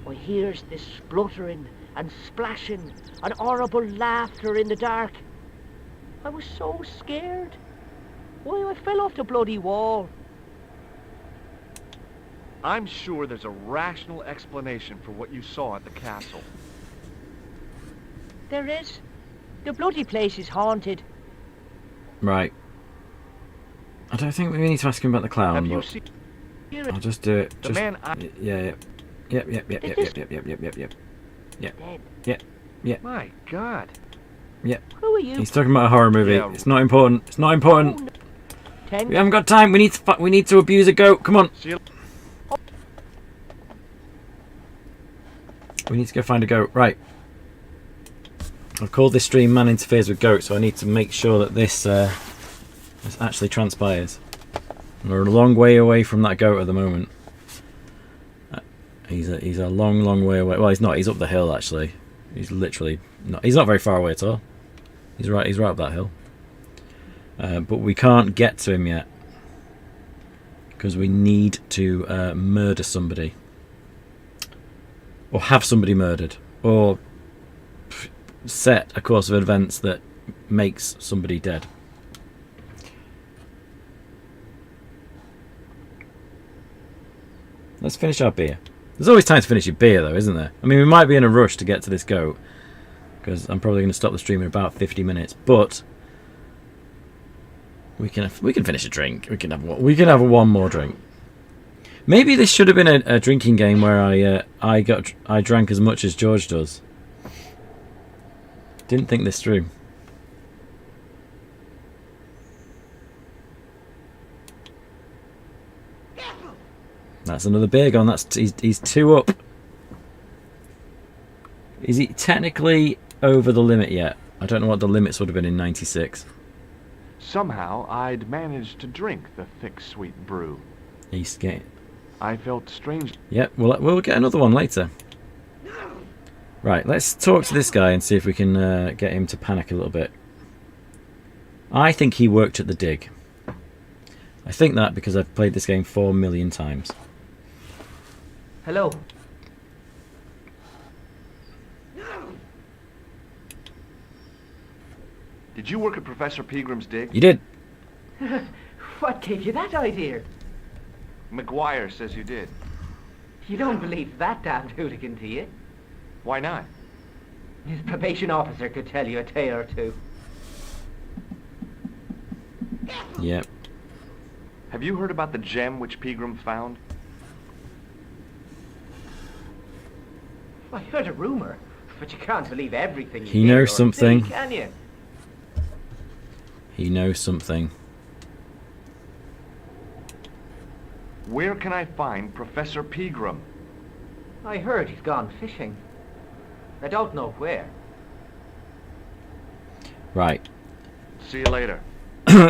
I hears this spluttering and splashing and horrible laughter in the dark. I was so scared. Why, I fell off the bloody wall. I'm sure there's a rational explanation for what you saw at the castle. There is. The bloody place is haunted. Right. I don't think we need to ask him about the clown, Have you but seen I'll just do it. the Just, man I... yeah. Yep. Dead. My God. Who are you? He's talking about a horror movie. Yeah. It's not important. It's not important. Oh, no. Ten. We haven't got time. We need to abuse a goat. Come on. See you... We need to go find a goat. Right. I've called this stream Man Interferes with Goat, so I need to make sure that this actually transpires. We're a long way away from that goat at the moment. He's a long way away. Well, he's not. He's up the hill actually. He's literally not. He's not very far away at all. He's right up that hill. But we can't get to him yet because we need to murder somebody, or have somebody murdered, or set a course of events that makes somebody dead. Let's finish our beer. There's always time to finish your beer though, isn't there? I mean, we might be in a rush to get to this goat because I'm probably going to stop the stream in about 50 minutes, but we can finish a drink. We can have one more drink. Maybe this should have been a drinking game where I drank as much as George does. Didn't think this through. That's another beer gone. He's 2 up. Is he technically over the limit yet? I don't know what the limits would have been in '96. Somehow I'd managed to drink the thick, sweet brew. East Gate. I felt strange. Yep, we'll get another one later. Right, let's talk to this guy and see if we can get him to panic a little bit. I think he worked at the dig. I think that because I've played this game 4 million times. Hello. Did you work at Professor Peagram's dig? You did. What gave you that idea? McGuire says you did. You don't believe that damned hooligan, do you? Why not? His probation officer could tell you a tale or two. Yep. Have you heard about the gem which Peagram found? I heard a rumor, but you can't believe everything you He hear knows or something. see, can you? He knows something. Where can I find Professor Peagram? I heard he's gone fishing. I don't know where. Right. See you later.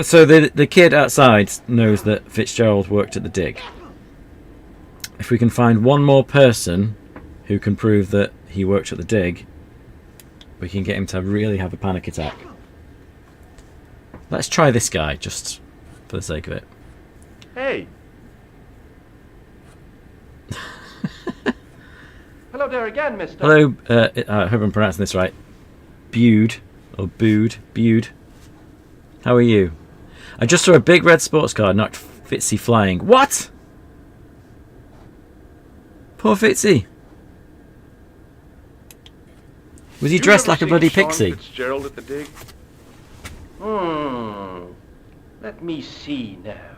So the kid outside knows that Fitzgerald worked at the dig. If we can find one more person who can prove that he worked at the dig, we can get him to really have a panic attack. Let's try this guy, just for the sake of it. Hey! Hello there again, mister. Hello, I hope I'm pronouncing this right. Bude, or Bude. How are you? I just saw a big red sports car knocked Fitzy flying. What? Poor Fitzy. Was he dressed like a bloody pixie? Fitzgerald at the dig? Let me see now.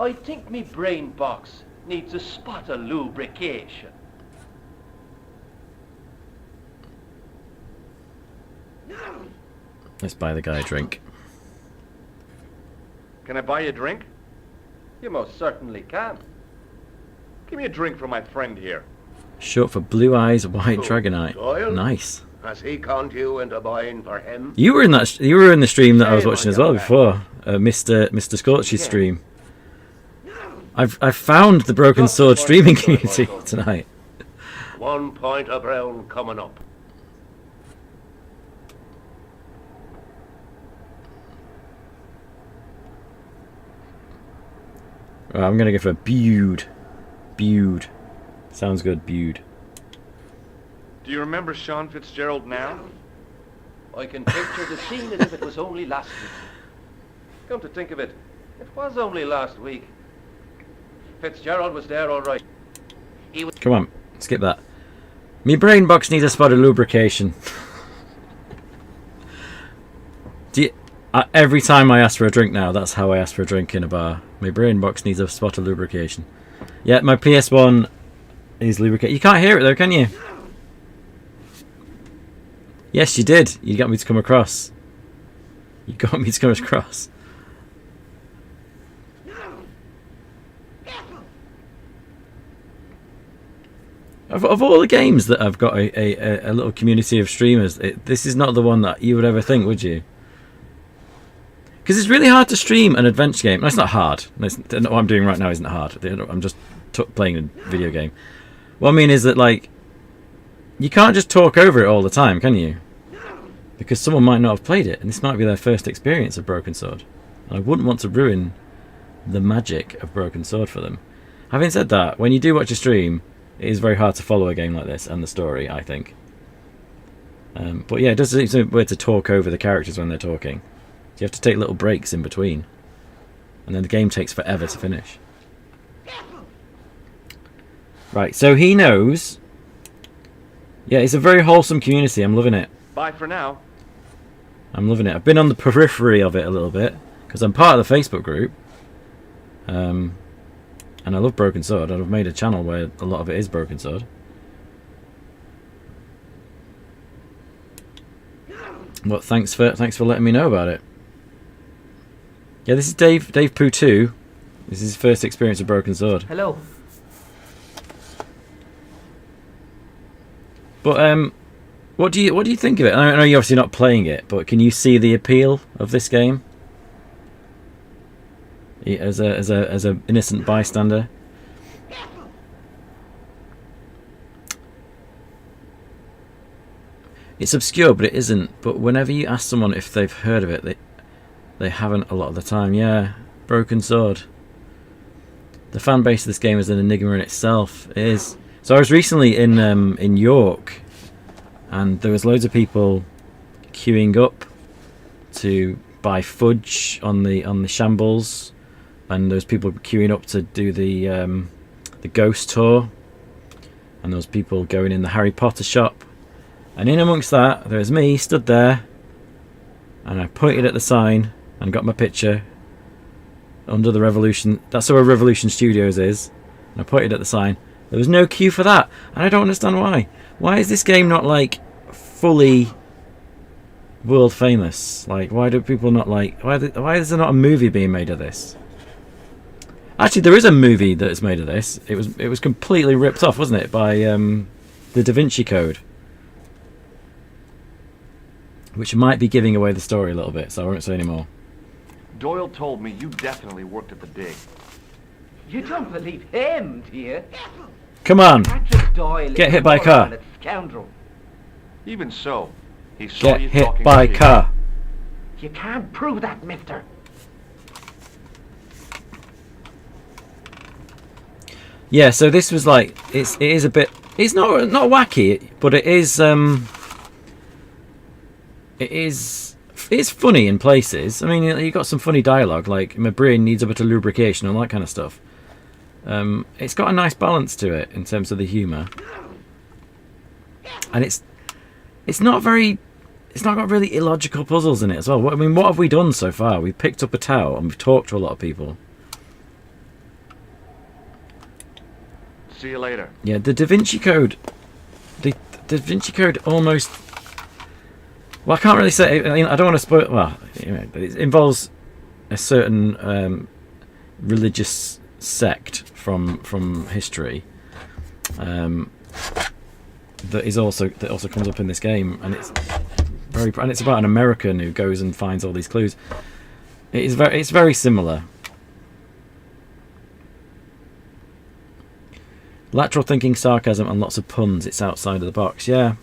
I think me brain box needs a spot of lubrication. Let's buy the guy a drink. Can I buy you a drink? You most certainly can. Give me a drink for my friend here. Short for Blue Eyes White Oh, Dragonite. Doyle? Nice. Has he conned you into buying for him? You were in that. You were in the stream that I was Hey, watching my as well young before, Mr. Scorch's stream. I've found the Broken Sword streaming community tonight. 1 point of brown coming up. Right, I'm gonna go for Bude. Bude. Sounds good, Bude. Do you remember Sean Fitzgerald now? I can picture the scene as if it was only last week. Come to think of it, it was only last week. Fitzgerald was there all right. He was... Come on, skip that. Me brain box needs a spot of lubrication. Do you, every time I ask for a drink now, that's how I ask for a drink in a bar. My brain box needs a spot of lubrication. Yeah, my PS1 is lubricated. You can't hear it though, can you? Yes, you did. You got me to come across. You got me to come across. Of all the games that I've got a little community of streamers, this is not the one that you would ever think, would you? Because it's really hard to stream an adventure game. No, it's not hard. What I'm doing right now isn't hard. I'm just playing a video game. What I mean is that, like, you can't just talk over it all the time, can you? Because someone might not have played it, and this might be their first experience of Broken Sword. And I wouldn't want to ruin the magic of Broken Sword for them. Having said that, when you do watch a stream, it is very hard to follow a game like this and the story, I think. But yeah, it does seem weird to talk over the characters when they're talking. So you have to take little breaks in between. And then the game takes forever to finish. Right, so he knows. Yeah, it's a very wholesome community. I'm loving it. Bye for now. I'm loving it. I've been on the periphery of it a little bit because I'm part of the Facebook group. And I love Broken Sword, and I've made a channel where a lot of it is Broken Sword. But thanks for letting me know about it. Yeah, this is Dave Poo 2. This is his first experience of Broken Sword. Hello. But what do you think of it? I know you're obviously not playing it, but can you see the appeal of this game? as a innocent bystander. It's obscure, but it isn't. But whenever you ask someone if they've heard of it, they haven't a lot of the time. Yeah, Broken Sword. The fan base of this game is an enigma in itself. It is. So I was recently in York, and there was loads of people queuing up to buy fudge on the shambles, and there was people queuing up to do the ghost tour, and there was people going in the Harry Potter shop. And in amongst that, there was me, stood there, and I pointed at the sign and got my picture under the Revolution. That's where Revolution Studios is. And I pointed at the sign. There was no queue for that, and I don't understand why. Why is this game not, like, fully world famous? Like, why do people not like... Why is there not a movie being made of this? Actually, there is a movie that is made of this. It was completely ripped off, wasn't it, by the Da Vinci Code. Which might be giving away the story a little bit, so I won't say any more. Doyle told me you definitely worked at the dig. You don't believe him, do you? Come on! Patrick Doyle Get is hit by a car. a scoundrel. Even so, he saw Get you hit talking by to car. You can't prove that, mister. Yeah, so this was like... It is a bit... It's not wacky, but it is... It's funny in places. I mean, you got some funny dialogue, like my brain needs a bit of lubrication and all that kind of stuff. It's got a nice balance to it in terms of the humour, and it's not got really illogical puzzles in it as well. I mean, what have we done so far? We've picked up a towel and we've talked to a lot of people. See you later. Yeah, the Da Vinci Code. The Da Vinci Code almost... Well, I can't really say... I don't want to spoil... Well, it involves a certain religious sect from history that also comes up in this game, and it's about an American who goes and finds all these clues. It's very similar. Lateral thinking, sarcasm, and lots of puns. It's outside of the box, yeah.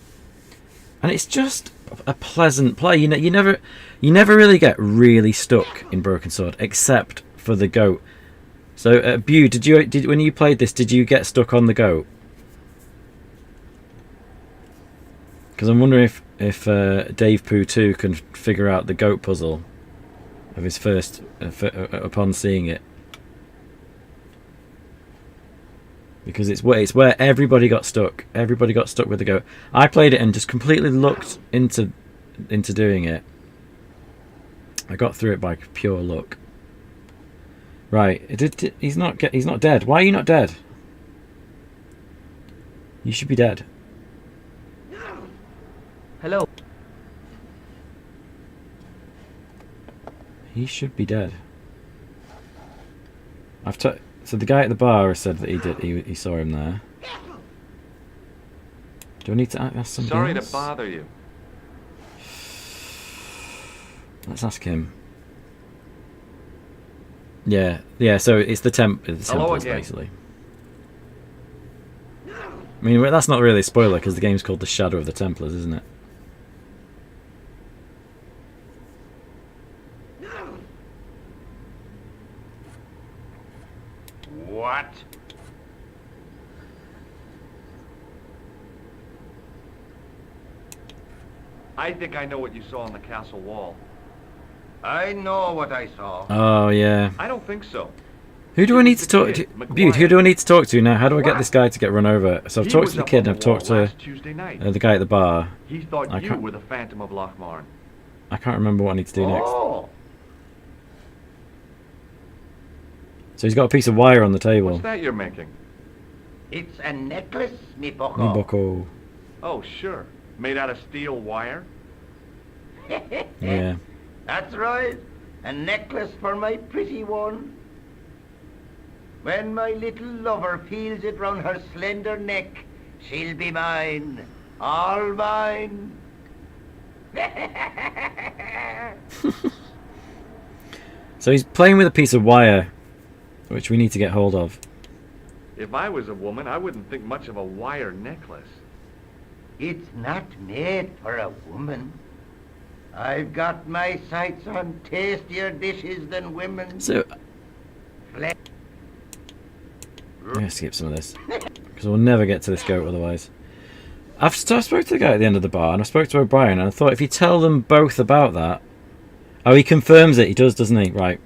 And it's just a pleasant play. You never really get really stuck in Broken Sword, except for the goat. So, Bew, did when you played this, did you get stuck on the goat? Because I'm wondering if Dave Pooh 2 can figure out the goat puzzle of his first upon seeing it. Because it's where everybody got stuck. Everybody got stuck with the goat. I played it and just completely looked into doing it. I got through it by pure luck. Right, he's not dead. Why are you not dead? You should be dead. Hello. He should be dead. So the guy at the bar said that he saw him there. Do I need to ask somebody Sorry else? to bother you. Let's ask him. Yeah. So it's the Templars again. basically. I mean, that's not really a spoiler because the game's called The Shadow of the Templars, isn't it? What? I think I know what you saw on the castle wall. I know what I saw. Oh yeah. I don't think so. Who do I need to talk to? kid, Bude, who do I need to talk to now? How do I get What? this guy to get run over? So I've He talked was to the up kid on and I've wall talked to last Tuesday night. the guy at the bar. He thought I you can't- were the Phantom of Lochmarn. I can't remember what I need to do next. Oh, So he's got a piece of wire on the table. What's that you're making? it's a necklace, me bucko. Me bucko. Oh, sure. Made out of steel wire? Yeah. That's right. A necklace for my pretty one. When my little lover feels it round her slender neck, she'll be mine. All mine. So he's playing with a piece of wire, which we need to get hold of. If I was a woman, I wouldn't think much of a wire necklace. It's not made for a woman. I've got my sights on tastier dishes than women. So Fle- I'm gonna skip some of this because we'll never get to this goat otherwise. I spoke to the guy at the end of the bar, and I spoke to O'Brien, and I thought if you tell them both about that. Oh, he confirms it. He does, doesn't he? Right.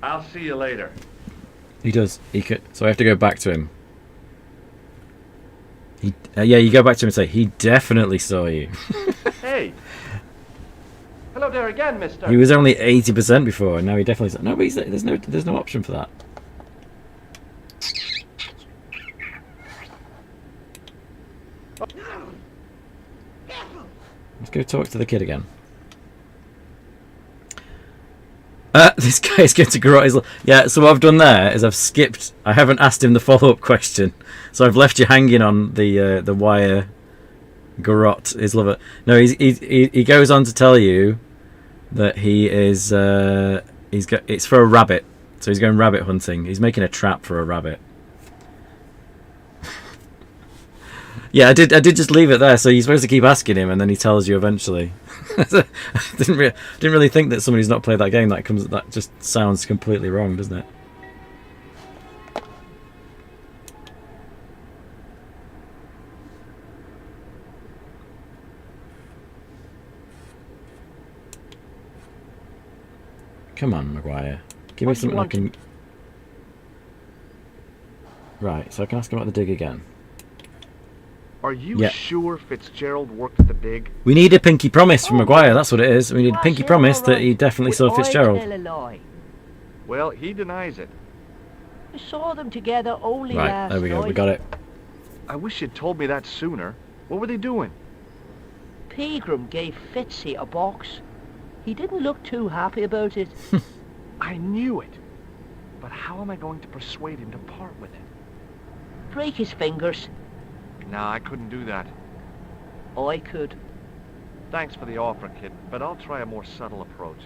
I'll see you later. He does. So I have to go back to him. Yeah, you go back to him and say he definitely saw you. Hey! Hello there again, mister. He was only 80% before, and now he definitely saw. No, but there's no option for that. Let's go talk to the kid again. This guy is going to garrot his... Yeah, so what I've done there is I've skipped... I haven't asked him the follow-up question. So I've left you hanging on the wire garrot his lover. No, he goes on to tell you that he is... it's for a rabbit. So he's going rabbit hunting. He's making a trap for a rabbit. Yeah, I did just leave it there. So you're supposed to keep asking him, and then he tells you eventually. I didn't really think that somebody who's not played that game that just sounds completely wrong, doesn't it? Come on, Maguire. Give me something I can... Right, so I can ask him about the dig again. Are you sure Fitzgerald worked at the dig? We need a pinky promise from Maguire, that's what it is. We need a pinky promise that he definitely saw Fitzgerald. Tell a lie. Well, he denies it. I saw them together only Right, last there we go, night. we got it. I wish you'd told me that sooner. What were they doing? Pegram gave Fitzy a box. He didn't look too happy about it. I knew it. But how am I going to persuade him to part with it? Break his fingers. Nah, I couldn't do that. I could. Thanks for the offer, kid, but I'll try a more subtle approach.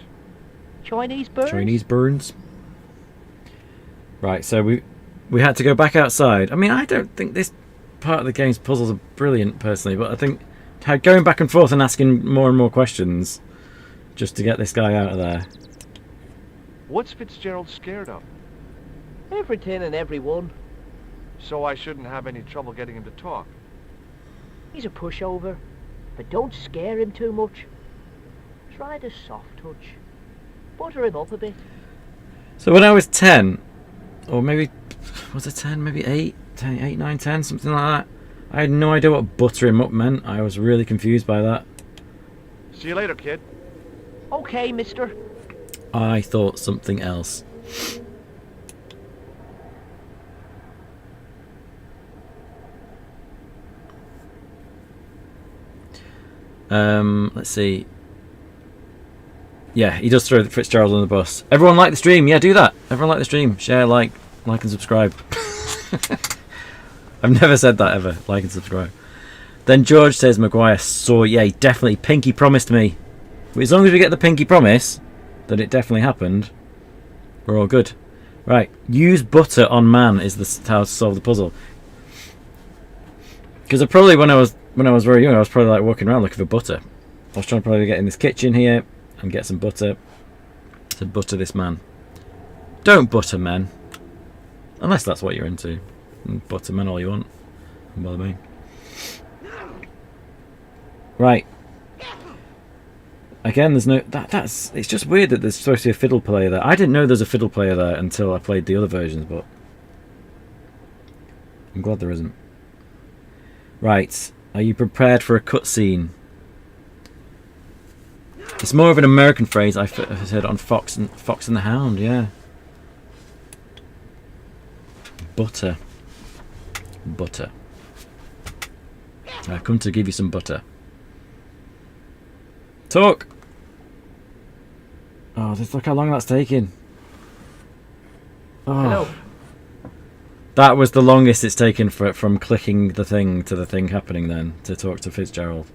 Chinese burns? Chinese burns. Right, so we had to go back outside. I mean, I don't think this part of the game's puzzles are brilliant, personally, but I think going back and forth and asking more and more questions just to get this guy out of there. What's Fitzgerald scared of? Everything and everyone. So I shouldn't have any trouble getting him to talk. He's a pushover, but don't scare him too much. Try the soft touch. Butter him up a bit. So when I was 10, or maybe, was it 10, maybe 8, 9, 10, something like that, I had no idea what butter him up meant. I was really confused by that. See you later, kid. Okay, mister. I thought something else. Let's see. Yeah, he does throw Fitzgerald on the bus. Everyone like the stream. Yeah, do that. Everyone like the stream. Share, like and subscribe. I've never said that ever. Like and subscribe. Then George says Maguire saw. Yeah, he definitely pinky promised me. As long as we get the pinky promise that it definitely happened, we're all good. Right. Use butter on man is how to solve the puzzle. Because probably when I was very young, I was probably like walking around looking for butter. I was trying to probably get in this kitchen here and get some butter to butter this man. Don't butter men, unless that's what you're into. Butter men all you want. Don't bother me. Right. Again, there's no that's. It's just weird that there's supposed to be a fiddle player there. I didn't know there's a fiddle player there until I played the other versions, but I'm glad there isn't. Right. Are you prepared for a cutscene? It's more of an American phrase I've heard on Fox and the Hound, yeah. Butter. Butter. I've come to give you some butter. Talk! Oh, look how long that's taking. Oh. Hello. That was the longest it's taken from clicking the thing to the thing happening then, to talk to Fitzgerald.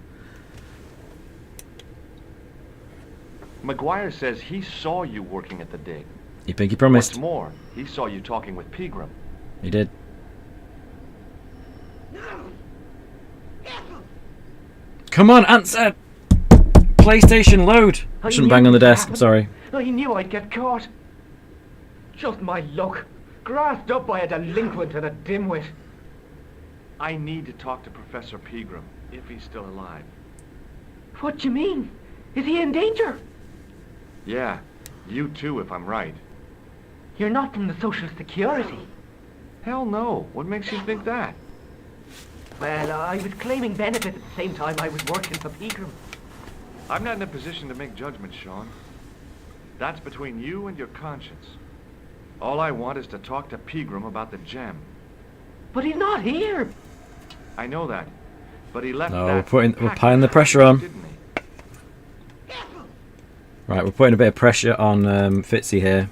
Maguire says he saw you working at the dig. You pinky promised. What's more, he saw you talking with Pegram. He did. Come on, answer! PlayStation load! I shouldn't bang on the desk, I'm sorry. I knew I'd get caught. Just my luck. Grasped up by a delinquent and a dimwit. I need to talk to Professor Pegram, if he's still alive. What do you mean? Is he in danger? Yeah, you too, if I'm right. You're not from the Social Security. Hell no. What makes you think that? Well, I was claiming benefits at the same time I was working for Pegram. I'm not in a position to make judgments, Sean. That's between you and your conscience. All I want is to talk to Pegram about the gem. But he's not here. I know that, but he left No, that we're package, piling the pressure on. didn't he? Right, we're putting a bit of pressure on Fitzy here.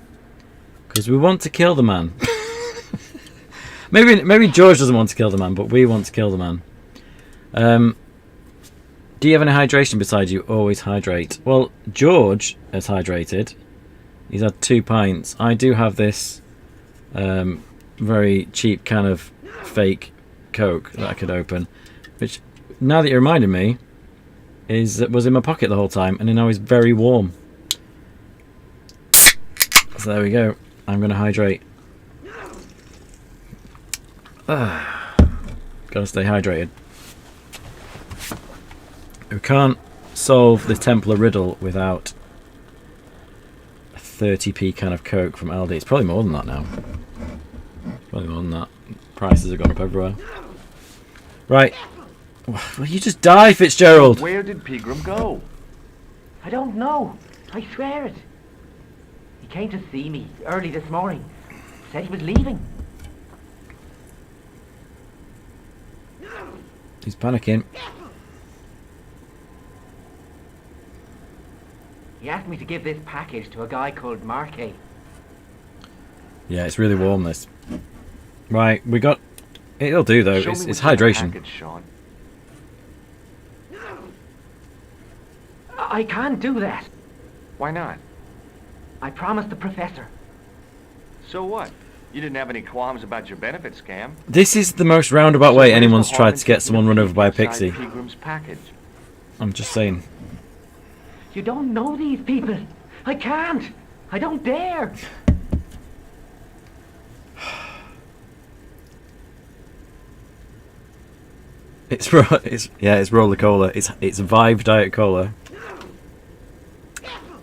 Because we want to kill the man. maybe George doesn't want to kill the man, but we want to kill the man. Do you have any hydration beside you? Always hydrate. Well, George has hydrated. He's had 2 pints. I do have this very cheap kind of fake Coke that I could open, which, now that you reminded me, was in my pocket the whole time, and now is very warm. So there we go. I'm going to hydrate. Gotta stay hydrated. We can't solve the Templar riddle without a 30p can of Coke from Aldi. It's probably more than that now. Probably more than that. Prices have gone up everywhere. Right. Will you just die, Fitzgerald? Where did Pegram go? I don't know. I swear it. He came to see me early this morning. Said he was leaving. He's panicking. He asked me to give this package to a guy called Marquet. Yeah, it's really warm, this. Right, we got... It'll do, though. Show It's me what's in the hydration. package, Sean. I can't do that. Why not? I promised the professor. So what? You didn't have any qualms about your benefit scam. This is the most roundabout So way where's anyone's the tried harm to in get taking someone the run over by a inside pixie. Pegram's package? I'm just saying. You don't know these people. I can't. I don't dare. It's roller cola. It's Vibe Diet Cola.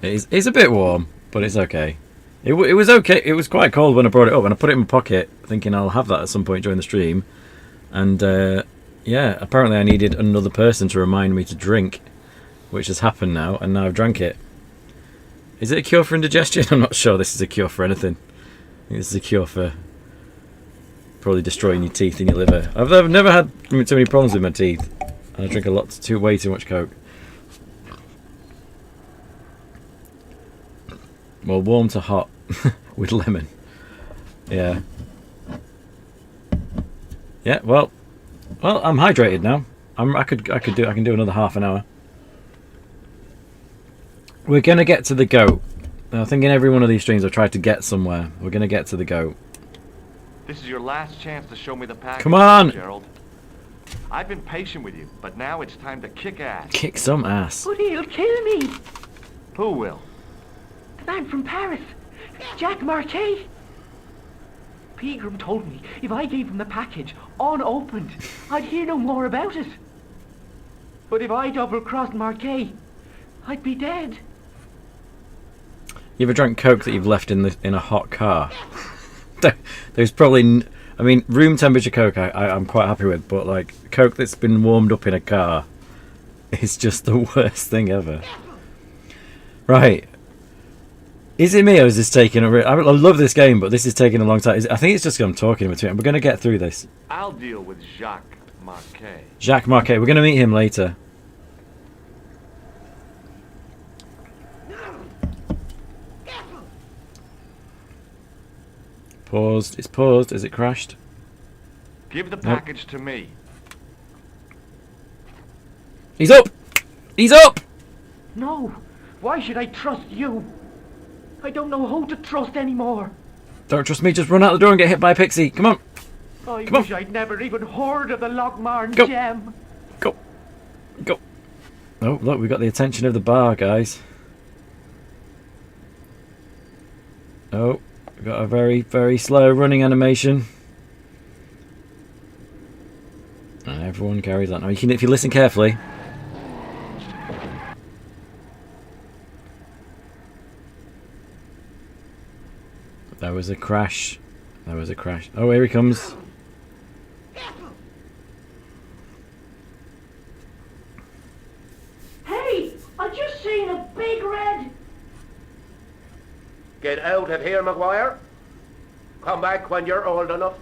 It's a bit warm, but it's okay. It was okay. It was quite cold when I brought it up, and I put it in my pocket, thinking I'll have that at some point during the stream. And yeah, apparently I needed another person to remind me to drink, which has happened now, and now I've drank it. Is it a cure for indigestion? I'm not sure this is a cure for anything. I think this is a cure for probably destroying your teeth and your liver. I've never had too many problems with my teeth, and I drink way too much Coke. Well, warm to hot with lemon. Yeah. Yeah. Well, I'm hydrated now. I can do another half an hour. We're gonna get to the goat. I think in every one of these streams I've tried to get somewhere. We're gonna get to the goat. This is your last chance to show me the package, Come on! Gerald. I've been patient with you, but now it's time to kick ass. Kick some ass. But he'll kill me. Who will? The man from Paris. Jack Marquet. Pegram told me if I gave him the package unopened, I'd hear no more about it. But if I double-crossed Marquet, I'd be dead. You ever drank Coke that you've left in a hot car? There's probably, I mean, room temperature Coke I'm quite happy with, but like Coke that's been warmed up in a car is just the worst thing ever. Right. Is it me or is this taking a... I love this game, but this is taking a long time. I think it's just because I'm talking in between. We're going to get through this. I'll deal with Jacques Marquet. Jacques Marquet. We're going to meet him later. Paused. It's paused. Is it crashed? Give the package to me. He's up! He's up! No. Why should I trust you? I don't know who to trust anymore. Don't trust me, just run out the door and get hit by a pixie. Come on. I Come on. wish I'd never even heard of the Lochmarn Go. gem. Go. Go. Oh, look, we got the attention of the bar, guys. Oh, we've got a very, very slow running animation. And everyone carries on. Now, you can, if you listen carefully. There was a crash. There was a crash. Oh, here he comes. Hey, I just seen a big red. Get out of here, Maguire. Come back when you're old enough.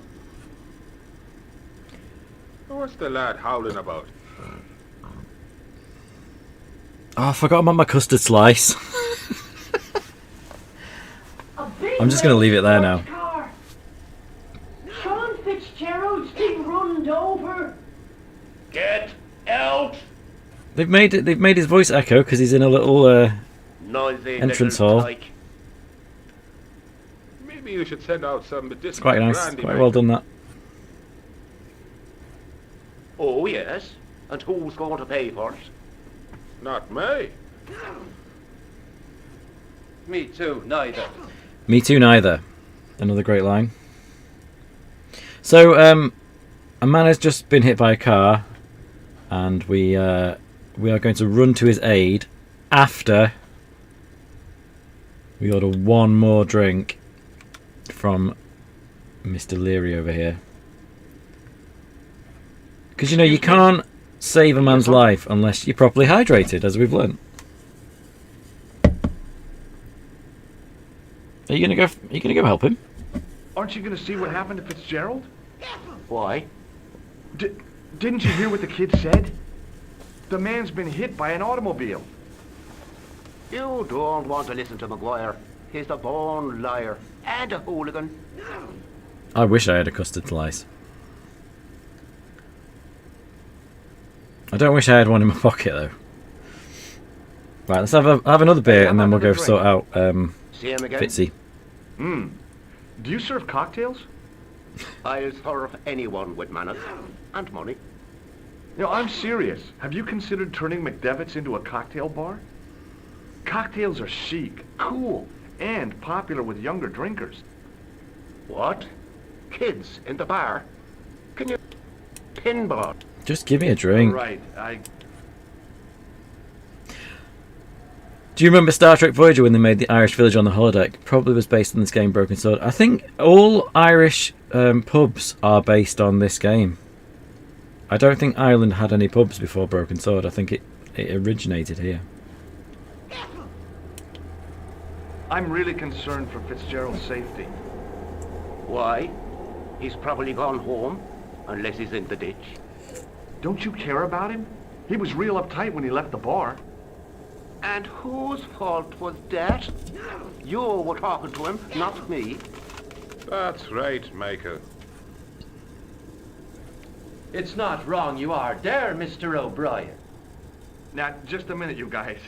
What's the lad howling about? Oh, I forgot about my custard slice. I'm just going to leave it there now. Car. Sean Fitzgerald's been runned over. Get out! They've made his voice echo because he's in a little Noisy entrance little hall. tyke. Maybe you should send out some medicinal It's quite nice. brandy, Quite mate. well done that. Oh, yes. And who's going to pay for it? Not me. Me too, neither. Me too, neither. Another great line. So, a man has just been hit by a car, and we are going to run to his aid after we order one more drink from Mr. Leary over here. Because, you know, you can't save a man's life unless you're properly hydrated, as we've learnt. Are you gonna go help him? Aren't you gonna see what happened to Fitzgerald? Why? Didn't you hear what the kid said? The man's been hit by an automobile. You don't want to listen to Maguire. He's a born liar and a hooligan. I wish I had a custard slice. I don't wish I had one in my pocket though. Right, let's have another beer and then we'll go sort out See him again? Fitzy. Do you serve cocktails? I'll serve anyone with manners and money. No, I'm serious. Have you considered turning McDevitt's into a cocktail bar? Cocktails are chic, cool, and popular with younger drinkers. What? Kids in the bar? Can you pinball? Just give me a drink. Right, Do you remember Star Trek Voyager when they made the Irish village on the holodeck? Probably was based on this game, Broken Sword. I think all Irish pubs are based on this game. I don't think Ireland had any pubs before Broken Sword. I think it originated here. I'm really concerned for Fitzgerald's safety. Why? He's probably gone home, unless he's in the ditch. Don't you care about him? He was real uptight when he left the bar. And whose fault was that? You were talking to him, not me. That's right, Michael. It's not wrong you are there, Mr. O'Brien. Now, just a minute, you guys.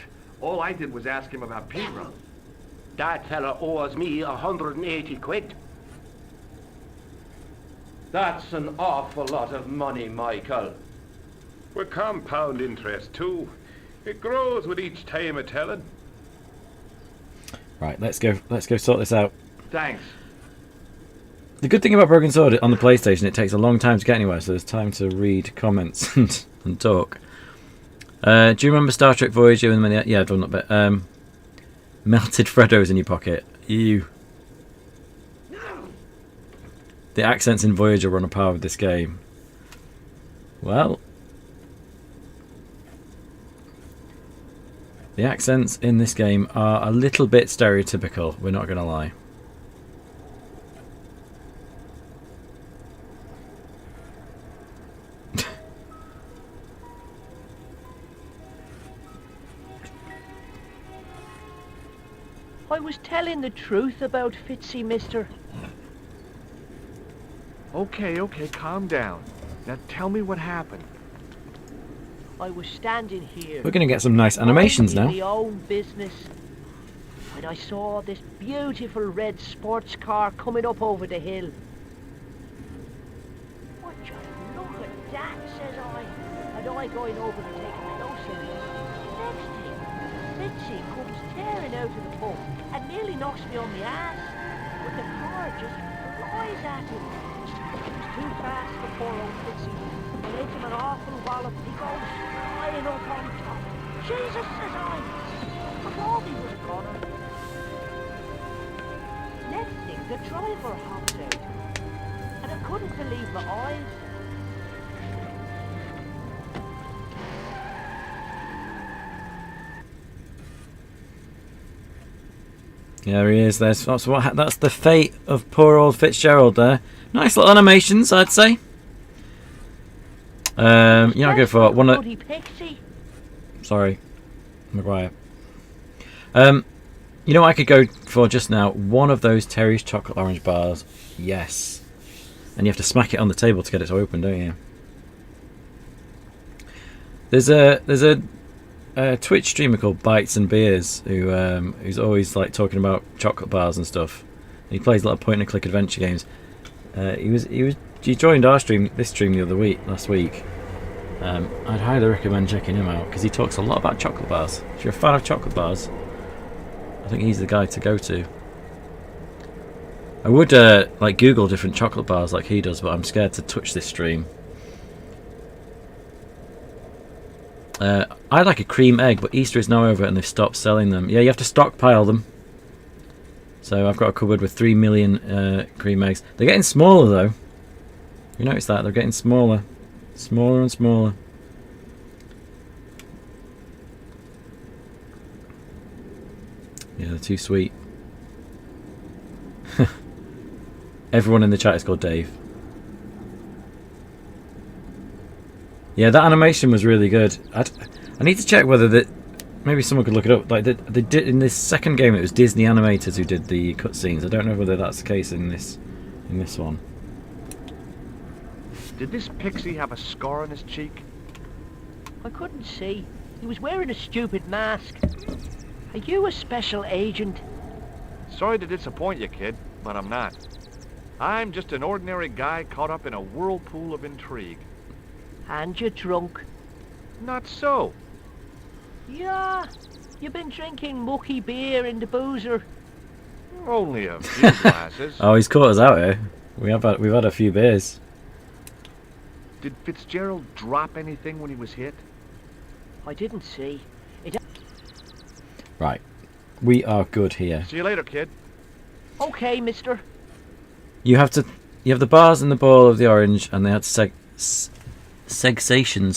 All I did was ask him about Pegram. That fella owes me 180 quid. That's an awful lot of money, Michael. With compound interest, too. It grows with each time of telling. Right, let's go sort this out. Thanks. The good thing about Broken Sword on the PlayStation, it takes a long time to get anywhere, so there's time to read comments and talk. Do you remember Star Trek Voyager? Yeah, I've done that bit. Melted Freddos in your pocket. Ew. The accents in Voyager were on a par with this game. Well, the accents in this game are a little bit stereotypical, we're not going to lie. I was telling the truth about Fitzy, mister. Okay, calm down. Now tell me what happened. I was standing here. We're going to get some nice animations now. minding my own business. and I saw this beautiful red sports car coming up over the hill. Would you look at that, says I, and I going over to take a closer look. Next thing, Fitzy comes tearing out of the pub and nearly knocks me on the ass, but the car just flies at him. It was too fast for poor old Fitzy. I gave him an awful wallop. He goes flying up on top. Jesus, says I. I thought he was a goner. Next thing, the driver hops out, and I couldn't believe my eyes. There he is. That's the fate of poor old Fitzgerald there. Nice little animations, I'd say. I'll go for one of... Sorry, Maguire. You know what I could go for just now? One of those Terry's chocolate orange bars. Yes. And you have to smack it on the table to get it to open, don't you? There's a Twitch streamer called Bites and Beers who's always like talking about chocolate bars and stuff. And he plays a lot of point and click adventure games. He joined our stream, this stream last week. I'd highly recommend checking him out because he talks a lot about chocolate bars. If you're a fan of chocolate bars, I think he's the guy to go to. I would like Google different chocolate bars like he does, but I'm scared to touch this stream. I like a cream egg, but Easter is now over and they've stopped selling them. Yeah, you have to stockpile them. So I've got a cupboard with 3 million cream eggs. They're getting smaller though. You notice that? They're getting smaller. Smaller and smaller. Yeah, they're too sweet. Everyone in the chat is called Dave. Yeah, that animation was really good. I need to check whether maybe someone could look it up. Like they did in this second game, it was Disney animators who did the cutscenes. I don't know whether that's the case in this one. Did this pixie have a scar on his cheek? I couldn't see. He was wearing a stupid mask. Are you a special agent? Sorry to disappoint you, kid, but I'm not. I'm just an ordinary guy caught up in a whirlpool of intrigue. And you're drunk. Not so. Yeah, you've been drinking mucky beer in the boozer. Only a few glasses. Oh, he's caught us out here. We've had a few beers. Did Fitzgerald drop anything when he was hit? I didn't see. Right. We are good here. See you later, kid. Okay, mister. You have the bars in the bowl of the orange, and they had segsations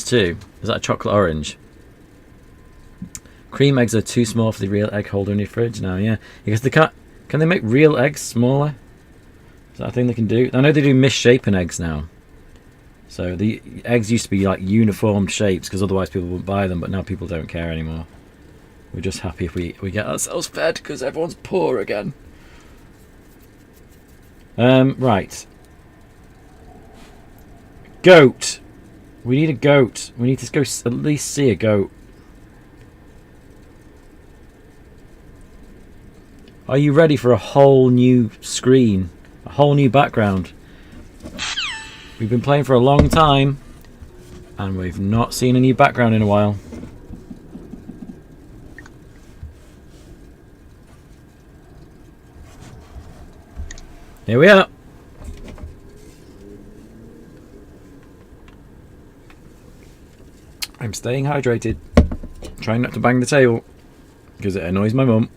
too. Is that a chocolate orange? Cream eggs are too small for the real egg holder in your fridge now, yeah. Because they can't... Can they make real eggs smaller? Is that a thing they can do? I know they do misshapen eggs now. So the eggs used to be like uniformed shapes because otherwise people wouldn't buy them, but now people don't care anymore. We're just happy if we get ourselves fed because everyone's poor again. Right. Goat. We need a goat. We need to go at least see a goat. Are you ready for a whole new screen? A whole new background? We've been playing for a long time and we've not seen a new background in a while. Here we are. I'm staying hydrated. Trying not to bang the table because it annoys my mum.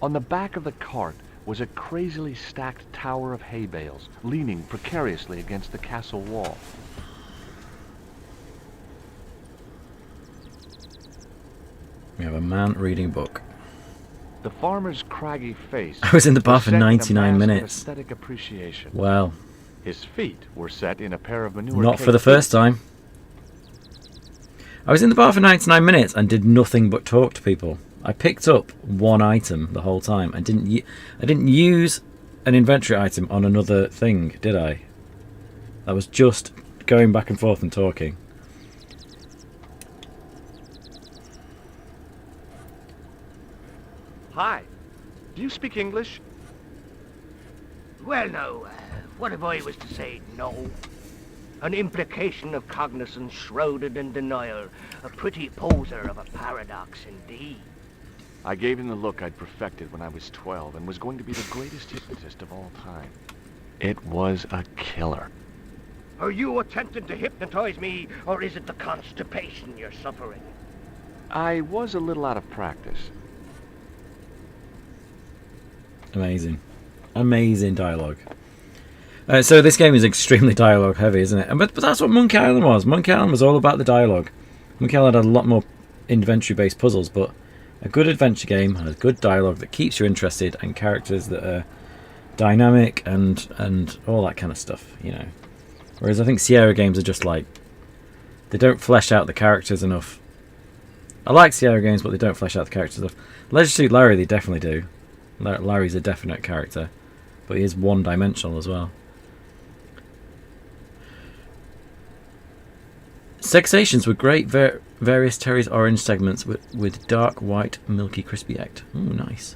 On the back of the cart was a crazily stacked tower of hay bales, leaning precariously against the castle wall. We have a man reading a book. The farmer's craggy face. I was in the bar for set in a 99 mask of minutes. Aesthetic appreciation. Well, his feet were set in a pair of manure. not for the first time. I was in the bar for 99 minutes and did nothing but talk to people. I picked up one item the whole time. I didn't use an inventory item on another thing, did I? I was just going back and forth and talking. Hi. Do you speak English? Well, now, what if I was to say no? An implication of cognizance shrouded in denial. A pretty poser of a paradox indeed. I gave him the look I'd perfected when I was 12 and was going to be the greatest hypnotist of all time. It was a killer. Are you attempting to hypnotize me, or is it the constipation you're suffering? I was a little out of practice. Amazing. Amazing dialogue. So this game is extremely dialogue heavy, isn't it? But that's what Monkey Island was. Monkey Island was all about the dialogue. Monkey Island had a lot more inventory-based puzzles, but a good adventure game has good dialogue that keeps you interested and characters that are dynamic and all that kind of stuff, you know. Whereas I think Sierra games are just like, they don't flesh out the characters enough. I like Sierra games, but they don't flesh out the characters enough. Leisure Suit Larry, they definitely do. Larry's a definite character, but he is one-dimensional as well. Sexations were great, various Terry's orange segments with dark, white, milky, crispy egg. Ooh, nice.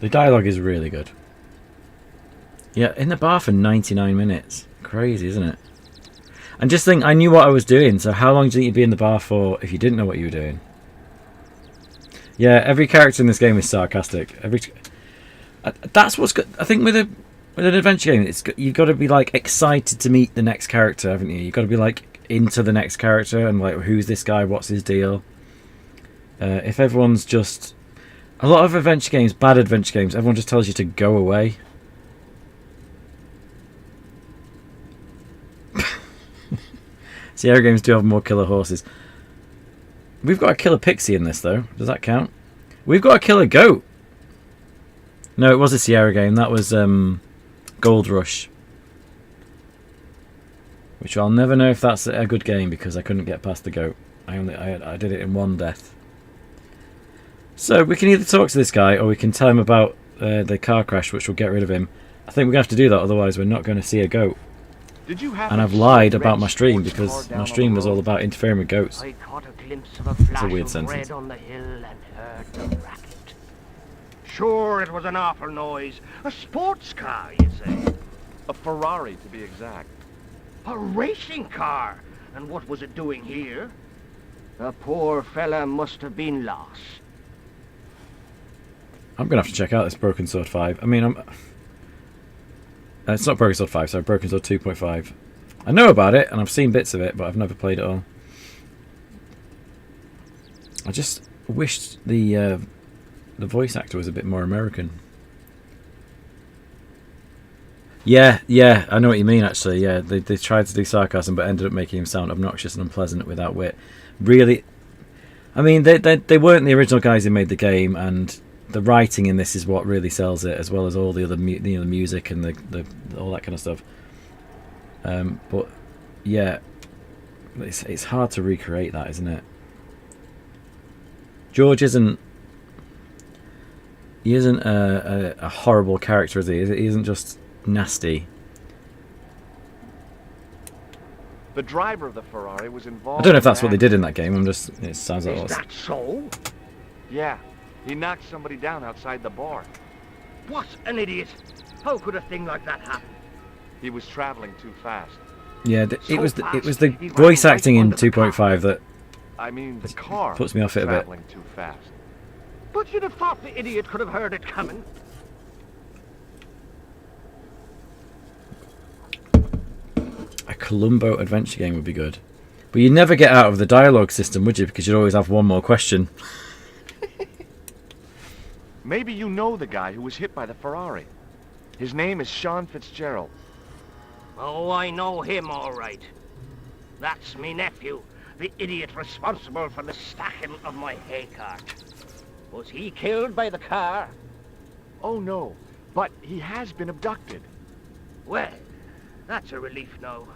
The dialogue is really good. Yeah, in the bar for 99 minutes. Crazy, isn't it? And just think, I knew what I was doing, so how long do you think you'd be in the bar for if you didn't know what you were doing? Yeah, every character in this game is sarcastic. That's what's good. I think with an adventure game, you've got to be like excited to meet the next character, haven't you? You've got to be like into the next character and like, who's this guy? What's his deal? If everyone's just a lot of adventure games, bad adventure games, everyone just tells you to go away. Sierra games do have more killer horses. We've got a killer pixie in this, though. Does that count? We've got a killer goat. No, it was a Sierra game. That was Gold Rush. Which I'll never know if that's a good game because I couldn't get past the goat. I did it in one death. So we can either talk to this guy or we can tell him about the car crash, which will get rid of him. I think we're going to have to do that, otherwise we're not going to see a goat. And I've lied about my stream because my stream was all about interfering with goats. I caught a glimpse of a flash weird of sentence. red on the hill and heard the racket. Sure, it was an awful noise. A sports car, you say? A Ferrari, to be exact. A racing car? And what was it doing here? The poor fella must have been lost. I'm going to have to check out this Broken Sword 5. I mean, it's not Broken Sword 5, sorry, Broken Sword 2.5. I know about it, and I've seen bits of it, but I've never played it all. I just wished the voice actor was a bit more American. Yeah, I know what you mean, actually. Yeah, they tried to do sarcasm, but ended up making him sound obnoxious and unpleasant without wit. Really, I mean, they weren't the original guys who made the game, and the writing in this is what really sells it, as well as all the other the music and the all that kind of stuff. But yeah, it's hard to recreate that, isn't it? George isn't a horrible character, is he? He isn't just nasty. The driver of the Ferrari was involved. I don't know if that's what they did in that game. It sounds like Is that so? Yeah, he knocked somebody down outside the bar. What an idiot! How could a thing like that happen? He was traveling too fast. Yeah, it was the voice acting in 2.5 that I mean, the car puts me off it a bit. traveling too fast. But you'd have thought the idiot could have heard it coming. A Columbo adventure game would be good. But you'd never get out of the dialogue system, would you? Because you'd always have one more question. Maybe you know the guy who was hit by the Ferrari. His name is Sean Fitzgerald. Oh, I know him all right. That's me nephew, the idiot responsible for the stacking of my hay cart. Was he killed by the car? Oh no, but he has been abducted. Well, that's a relief now.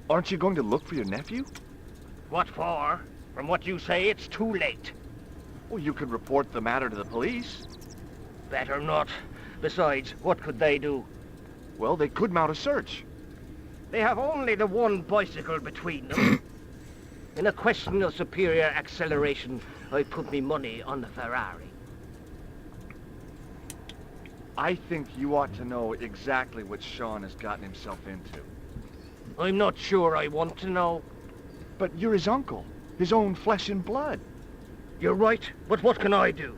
Aren't you going to look for your nephew? What for? From what you say, it's too late. Well, you could report the matter to the police. Better not. Besides, what could they do? Well, they could mount a search. They have only the one bicycle between them. In a question of superior acceleration, I put me money on the Ferrari. I think you ought to know exactly what Sean has gotten himself into. I'm not sure I want to know. But you're his uncle, his own flesh and blood. You're right, but what can I do?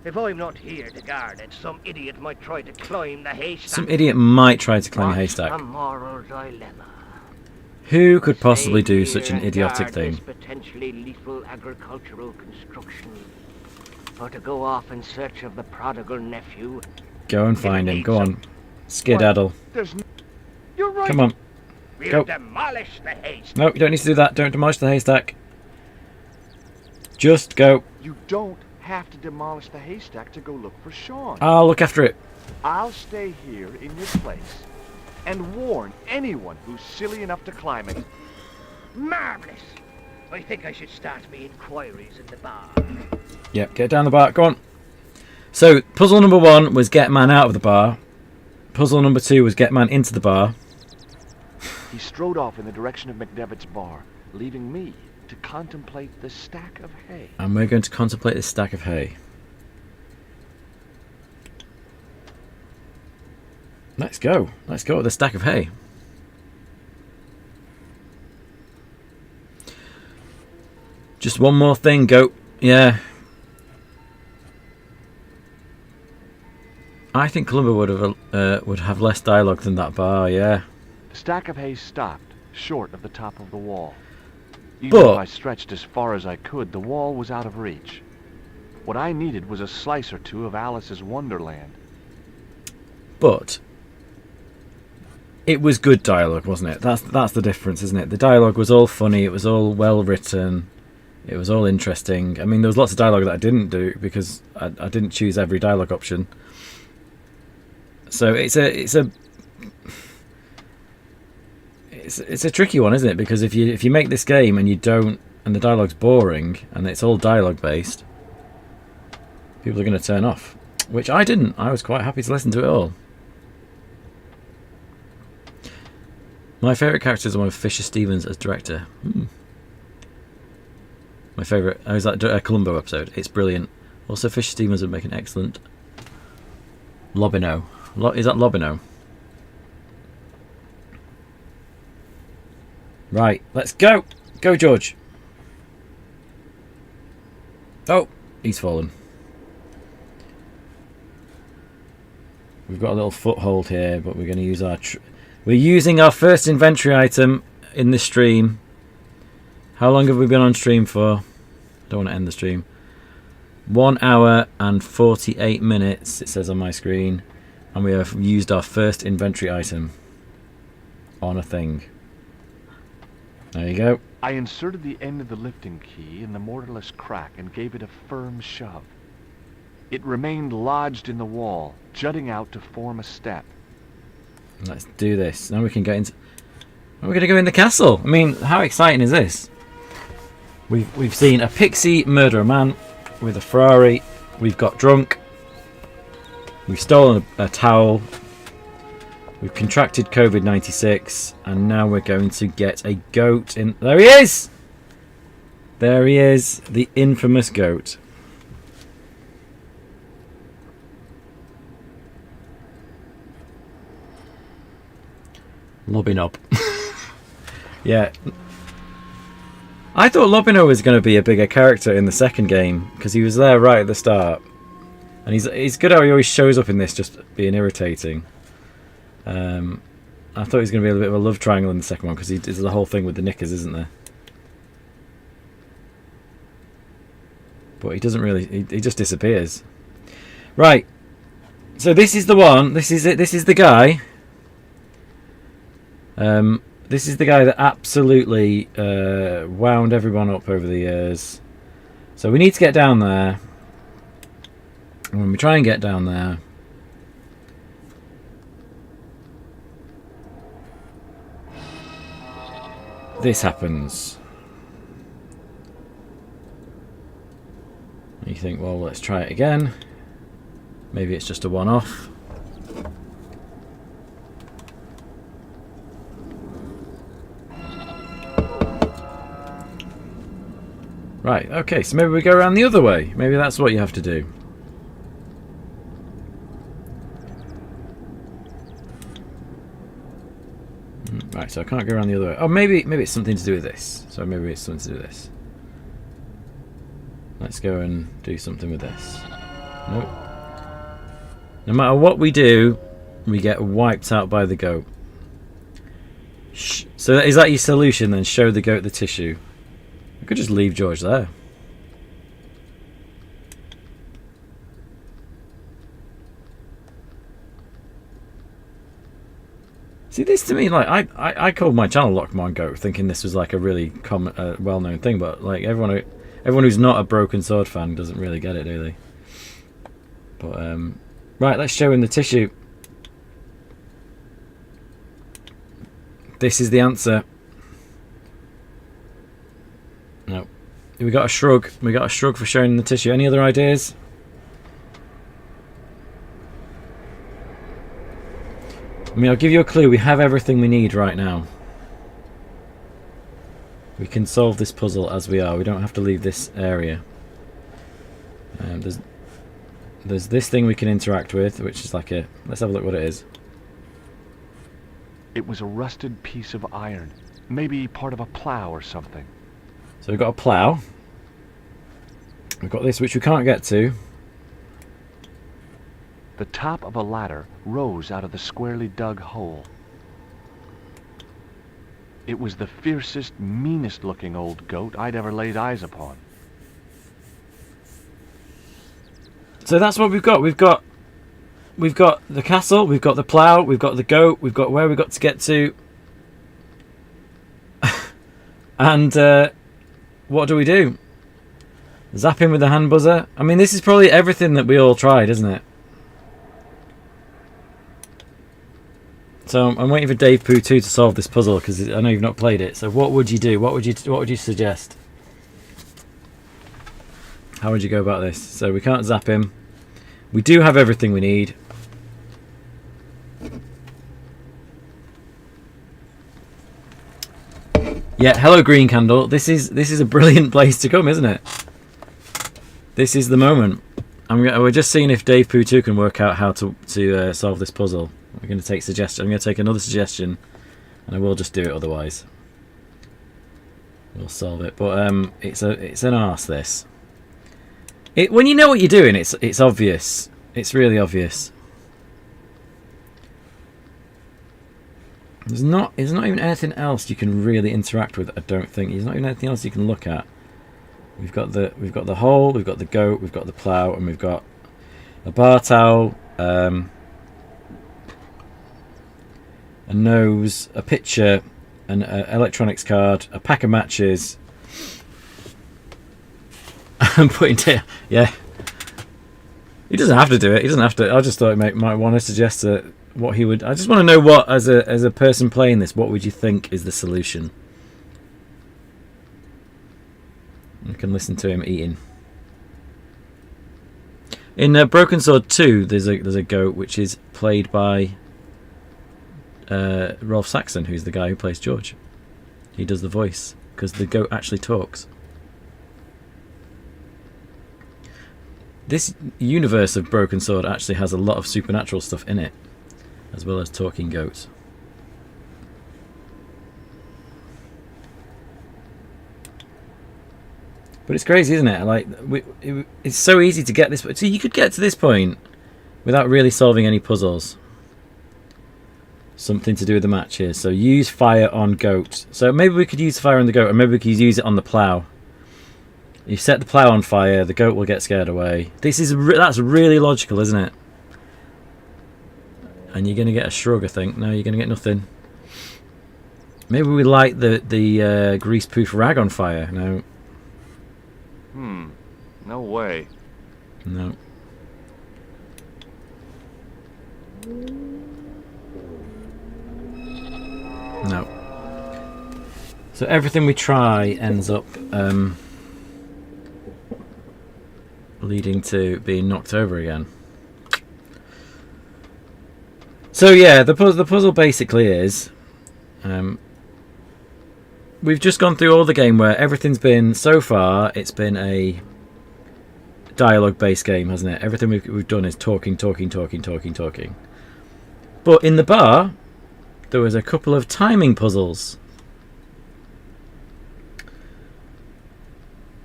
If I'm not here to guard it, some idiot might try to climb the haystack. Some idiot might try to climb a haystack. A moral dilemma. Who could possibly do Stay such here an and idiotic guard thing? this potentially lethal agricultural construction, or to go off in search of the prodigal nephew. Go and find him. Go on. Skedaddle. You're right. Come on. We'll Go. demolish the haystack. No, you don't need to do that. Don't demolish the haystack. Just go. You don't have to demolish the haystack to go look for Sean. I'll look after it. I'll stay here in your place and warn anyone who's silly enough to climb it. Marvellous. I think I should start me inquiries in the bar. Yep, get down the bar. Go on. So, puzzle number 1 was get man out of the bar. Puzzle number 2 was get man into the bar. He strode off in the direction of McDevitt's bar, leaving me to contemplate the stack of hay. And we're going to contemplate this stack of hay. Let's go. Let's go with the stack of hay. Just one more thing, goat. Yeah. I think Columba would have less dialogue than that bar, yeah. The stack of hay stopped, short of the top of the wall. Even But if I stretched as far as I could, the wall was out of reach. What I needed was a slice or two of Alice's Wonderland. But it was good dialogue, wasn't it? That's the difference, isn't it? The dialogue was all funny, it was all well written, it was all interesting. I mean, there was lots of dialogue that I didn't do because I didn't choose every dialogue option. So it's a tricky one, isn't it? Because if you make this game and the dialogue's boring and it's all dialogue based, people are going to turn off. Which I didn't. I was quite happy to listen to it all. My favourite character is the one with Fisher Stevens as director. My favourite. I was that Columbo episode. It's brilliant. Also, Fisher Stevens would make an excellent Lobino. Is that Lobino? Right, let's go. Go, George. Oh, he's fallen. We've got a little foothold here, but we're going to use our... We're using our first inventory item in this stream. How long have we been on stream for? I don't want to end the stream. 1 hour and 48 minutes, it says on my screen. And we have used our first inventory item on a thing. There you go. I inserted the end of the lifting key in the mortarless crack and gave it a firm shove. It remained lodged in the wall, jutting out to form a step. Let's do this. Now we can get into... We're going to go in the castle. I mean, how exciting is this? We've seen a pixie murder a man with a Ferrari. We've got drunk. We've stolen a towel. We've contracted COVID-96, and now we're going to get a goat in... There he is! There he is, the infamous goat. Lobinob. Yeah. I thought Lobino was going to be a bigger character in the second game, because he was there right at the start. And he's good how he always shows up in this just being irritating. I thought he was going to be a bit of a love triangle in the second one, because there's the whole thing with the knickers, isn't there? But he doesn't really... He just disappears. Right. So this is the one. This is it. This is the guy. This is the guy that absolutely wound everyone up over the years. So we need to get down there. And when we try and get down there... this happens. You think, well, let's try it again. Maybe it's just a one-off. Right, okay, so maybe we go around the other way. Maybe that's what you have to do. Right, so I can't go around the other way. Oh, maybe it's something to do with this. So maybe it's something to do with this. Let's go and do something with this. Nope. No matter what we do, we get wiped out by the goat. So is that your solution then? Show the goat the tissue. I could just leave George there. See, this to me, like I called my channel Lockmon Goat, thinking this was like a really common, well-known thing, but like everyone who's not a Broken Sword fan doesn't really get it, do they? But right, let's show him the tissue. This is the answer. No, we got a shrug. We got a shrug for showing the tissue. Any other ideas? I mean, I'll give you a clue. We have everything we need right now. We can solve this puzzle as we are. We don't have to leave this area. There's this thing we can interact with, which is like a... Let's have a look what it is. It was a rusted piece of iron. Maybe part of a plow or something. So we've got a plow. We've got this, which we can't get to. The top of a ladder rose out of the squarely dug hole. It was the fiercest, meanest looking old goat I'd ever laid eyes upon. So that's what we've got. We've got the castle, we've got the plough, we've got the goat, we've got where we've got to get to. And what do we do? Zap him with the hand buzzer? I mean, this is probably everything that we all tried, isn't it? So I'm waiting for Dave Poo 2 to solve this puzzle because I know you've not played it. So what would you do? What would you suggest? How would you go about this? So we can't zap him. We do have everything we need. Yeah, hello Green Candle. This is a brilliant place to come, isn't it? This is the moment. We're just seeing if Dave Poo 2 can work out how to solve this puzzle. We're going to take suggestion. I'm going to take another suggestion, and I will just do it otherwise. We'll solve it, but it's an arse. This. When you know what you're doing, it's obvious. It's really obvious. There's not even anything else you can really interact with. I don't think there's not even anything else you can look at. We've got the hole, we've got the goat, we've got the plough, and we've got a bar towel, a nose, a picture, an electronics card, a pack of matches. I'm putting yeah. He doesn't have to do it. He doesn't have to. I just thought he might want to suggest what he would. I just want to know what, as a person playing this, what would you think is the solution? You can listen to him eating. In Broken Sword 2, there's a goat which is played by Rolf Saxon, who's the guy who plays George. He does the voice because the goat actually talks. This universe of Broken Sword actually has a lot of supernatural stuff in it, as well as talking goats. But it's crazy, isn't it? Like it's so easy to get this. So you could get to this point without really solving any puzzles. Something to do with the matches. So use fire on goat. So maybe we could use fire on the goat, or maybe we could use it on the plough. You set the plough on fire, the goat will get scared away. That's really logical, isn't it? And you're going to get a shrug, I think. No, you're going to get nothing. Maybe we light the grease-proof rag on fire. No. No way. No. No. So everything we try ends up leading to being knocked over again. So yeah, the puzzle basically is we've just gone through all the game where everything's been, so far, it's been a dialogue-based game, hasn't it? Everything we've done is talking. But in the bar, there was a couple of timing puzzles.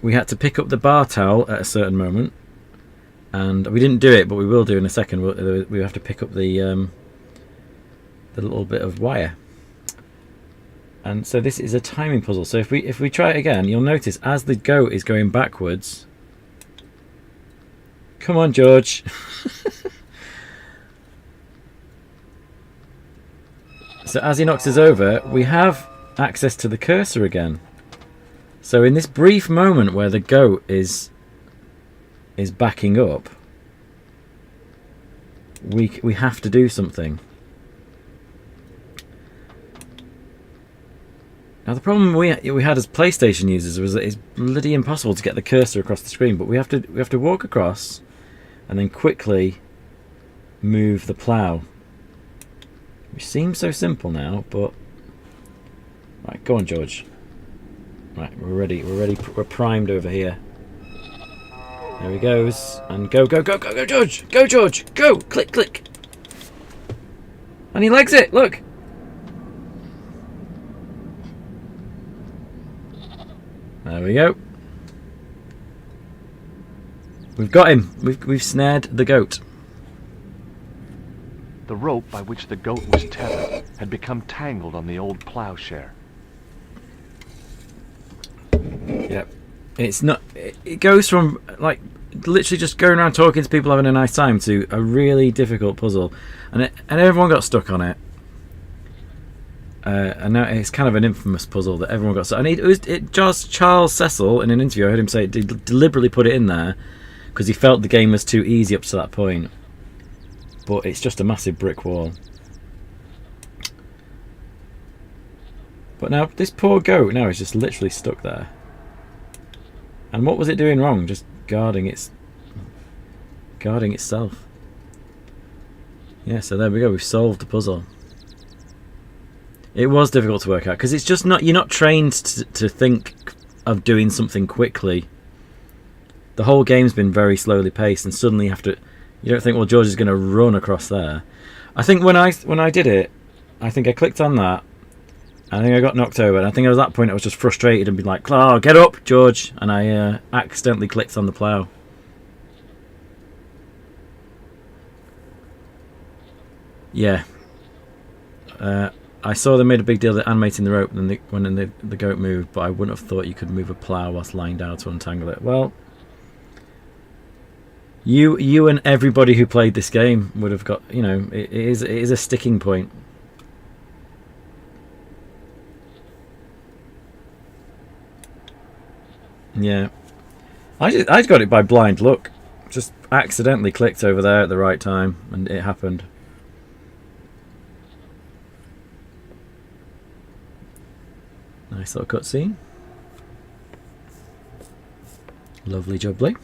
We had to pick up the bar towel at a certain moment, and we didn't do it, but we will do in a second. We have to pick up the little bit of wire. And so this is a timing puzzle. So if we try it again, you'll notice as the goat is going backwards. Come on, George. So as he knocks us over, we have access to the cursor again. So in this brief moment where the goat is backing up, we have to do something. Now the problem we had as PlayStation users was that it's bloody impossible to get the cursor across the screen, but we have to walk across and then quickly move the plough. Which seems so simple now, but right, go on, George. Right, we're ready, we're primed over here. There he goes, and go, George! Go, George! Go! Click! And he legs it, look! There we go. We've got him. We've snared the goat. The rope by which the goat was tethered had become tangled on the old plowshare. Yep. It's not. It goes from like literally just going around talking to people having a nice time to a really difficult puzzle, and everyone got stuck on it. And now it's kind of an infamous puzzle that everyone got stuck. And Charles Cecil, in an interview, I heard him say he deliberately put it in there because he felt the game was too easy up to that point. But it's just a massive brick wall. But now this poor goat now is just literally stuck there. And what was it doing wrong? Just guarding itself. Yeah, so there we go. We've solved the puzzle. It was difficult to work out because it's just not. You're not trained to think of doing something quickly. The whole game's been very slowly paced, and suddenly you have to. You don't think, well, George is going to run across there. I think when I did it, I think I clicked on that. I think I got knocked over, and I think at that point I was just frustrated and be like, "Oh, get up, George!" And I accidentally clicked on the plough. Yeah. I saw they made a big deal of animating the rope when the goat moved, but I wouldn't have thought you could move a plough whilst lying down to untangle it. Well, you and everybody who played this game would have got, you know, it is a sticking point. Yeah, I got it by blind luck. Just accidentally clicked over there at the right time, and it happened. Nice little cutscene. Lovely jubbly.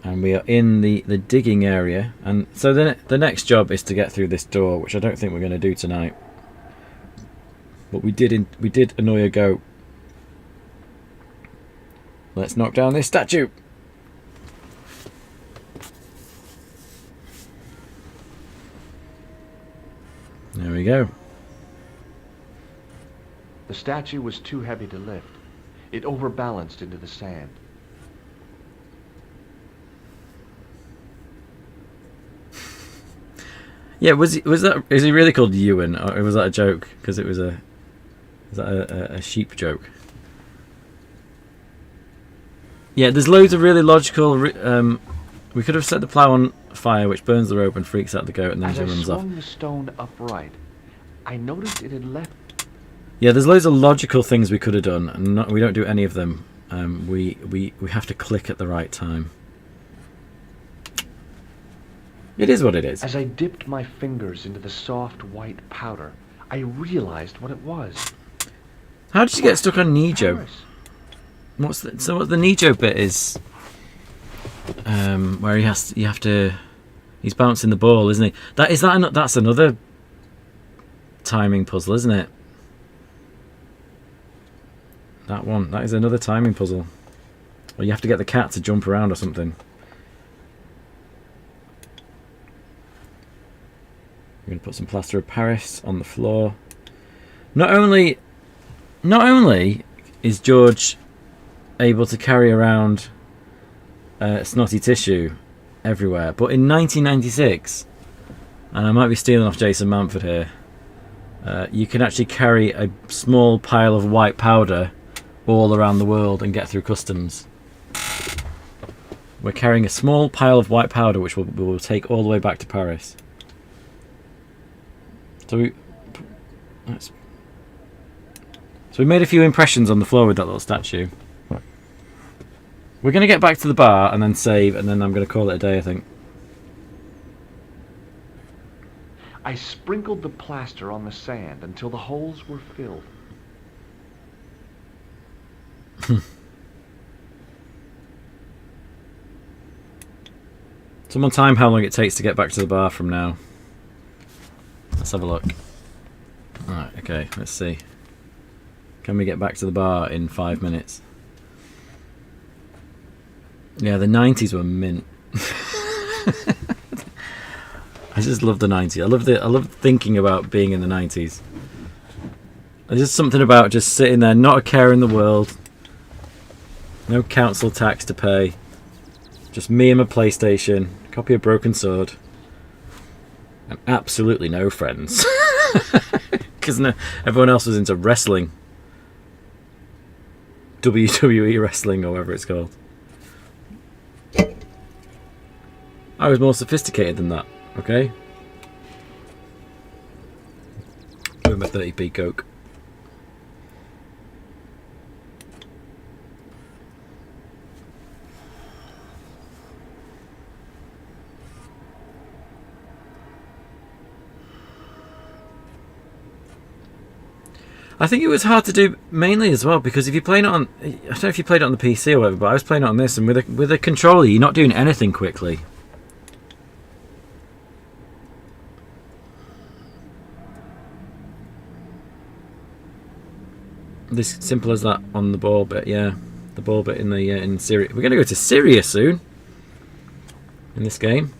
And we are in the digging area, and so the next job is to get through this door, which I don't think we're going to do tonight. But we did annoy a goat. Let's knock down this statue. There we go. The statue was too heavy to lift. It overbalanced into the sand. Yeah, is he really called Ewan, or was that a joke? Because it was a sheep joke. Yeah, there's loads of really logical. We could have set the plough on fire, which burns the rope and freaks out the goat, and then she runs off. As I swung the stone upright, I noticed it had left. Yeah, there's loads of logical things we could have done, and we don't do any of them. We have to click at the right time. It is what it is. As I dipped my fingers into the soft white powder, I realized what it was. How did you get stuck on Nijo? Paris. What's the Nijo bit is? Where he's bouncing the ball, isn't he? That's another timing puzzle, isn't it? That is another timing puzzle. Or you have to get the cat to jump around or something. I'm going to put some plaster of Paris on the floor. Not only is George able to carry around snotty tissue everywhere, but in 1996, and I might be stealing off Jason Manford here, you can actually carry a small pile of white powder all around the world and get through customs. We're carrying a small pile of white powder which we'll take all the way back to Paris. So we made a few impressions on the floor with that little statue. We're going to get back to the bar and then save, and then I'm going to call it a day, I think. I sprinkled the plaster on the sand until the holes were filled. Someone time how long it takes to get back to the bar from now. Let's have a look. Alright, okay, let's see. Can we get back to the bar in 5 minutes? Yeah, the 90s were mint. I just love the 90s. I love thinking about being in the 90s. There's just something about just sitting there, not a care in the world. No council tax to pay. Just me and my PlayStation, a copy of Broken Sword, and absolutely no friends. Because everyone else was into wrestling. WWE wrestling or whatever it's called. I was more sophisticated than that, okay? With my 30p Coke. I think it was hard to do mainly as well because if you play it on, I don't know if you played it on the PC or whatever, but I was playing it on this, and with a controller, you're not doing anything quickly. This simple as that on the ball bit, yeah, the ball bit in the in Syria. We're going to go to Syria soon in this game.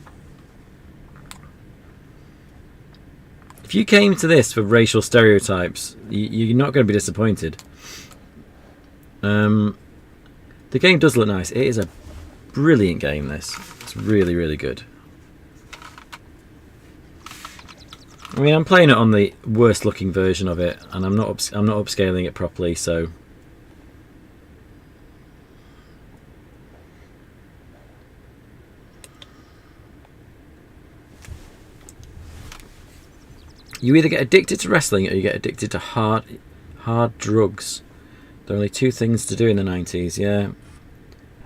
If you came to this for racial stereotypes, you're not going to be disappointed. The game does look nice. It is a brilliant game, this. It's really, really good. I mean, I'm playing it on the worst looking version of it, and I'm not upscaling it properly, so... You either get addicted to wrestling or you get addicted to hard drugs. There are only two things to do in the 90s, yeah.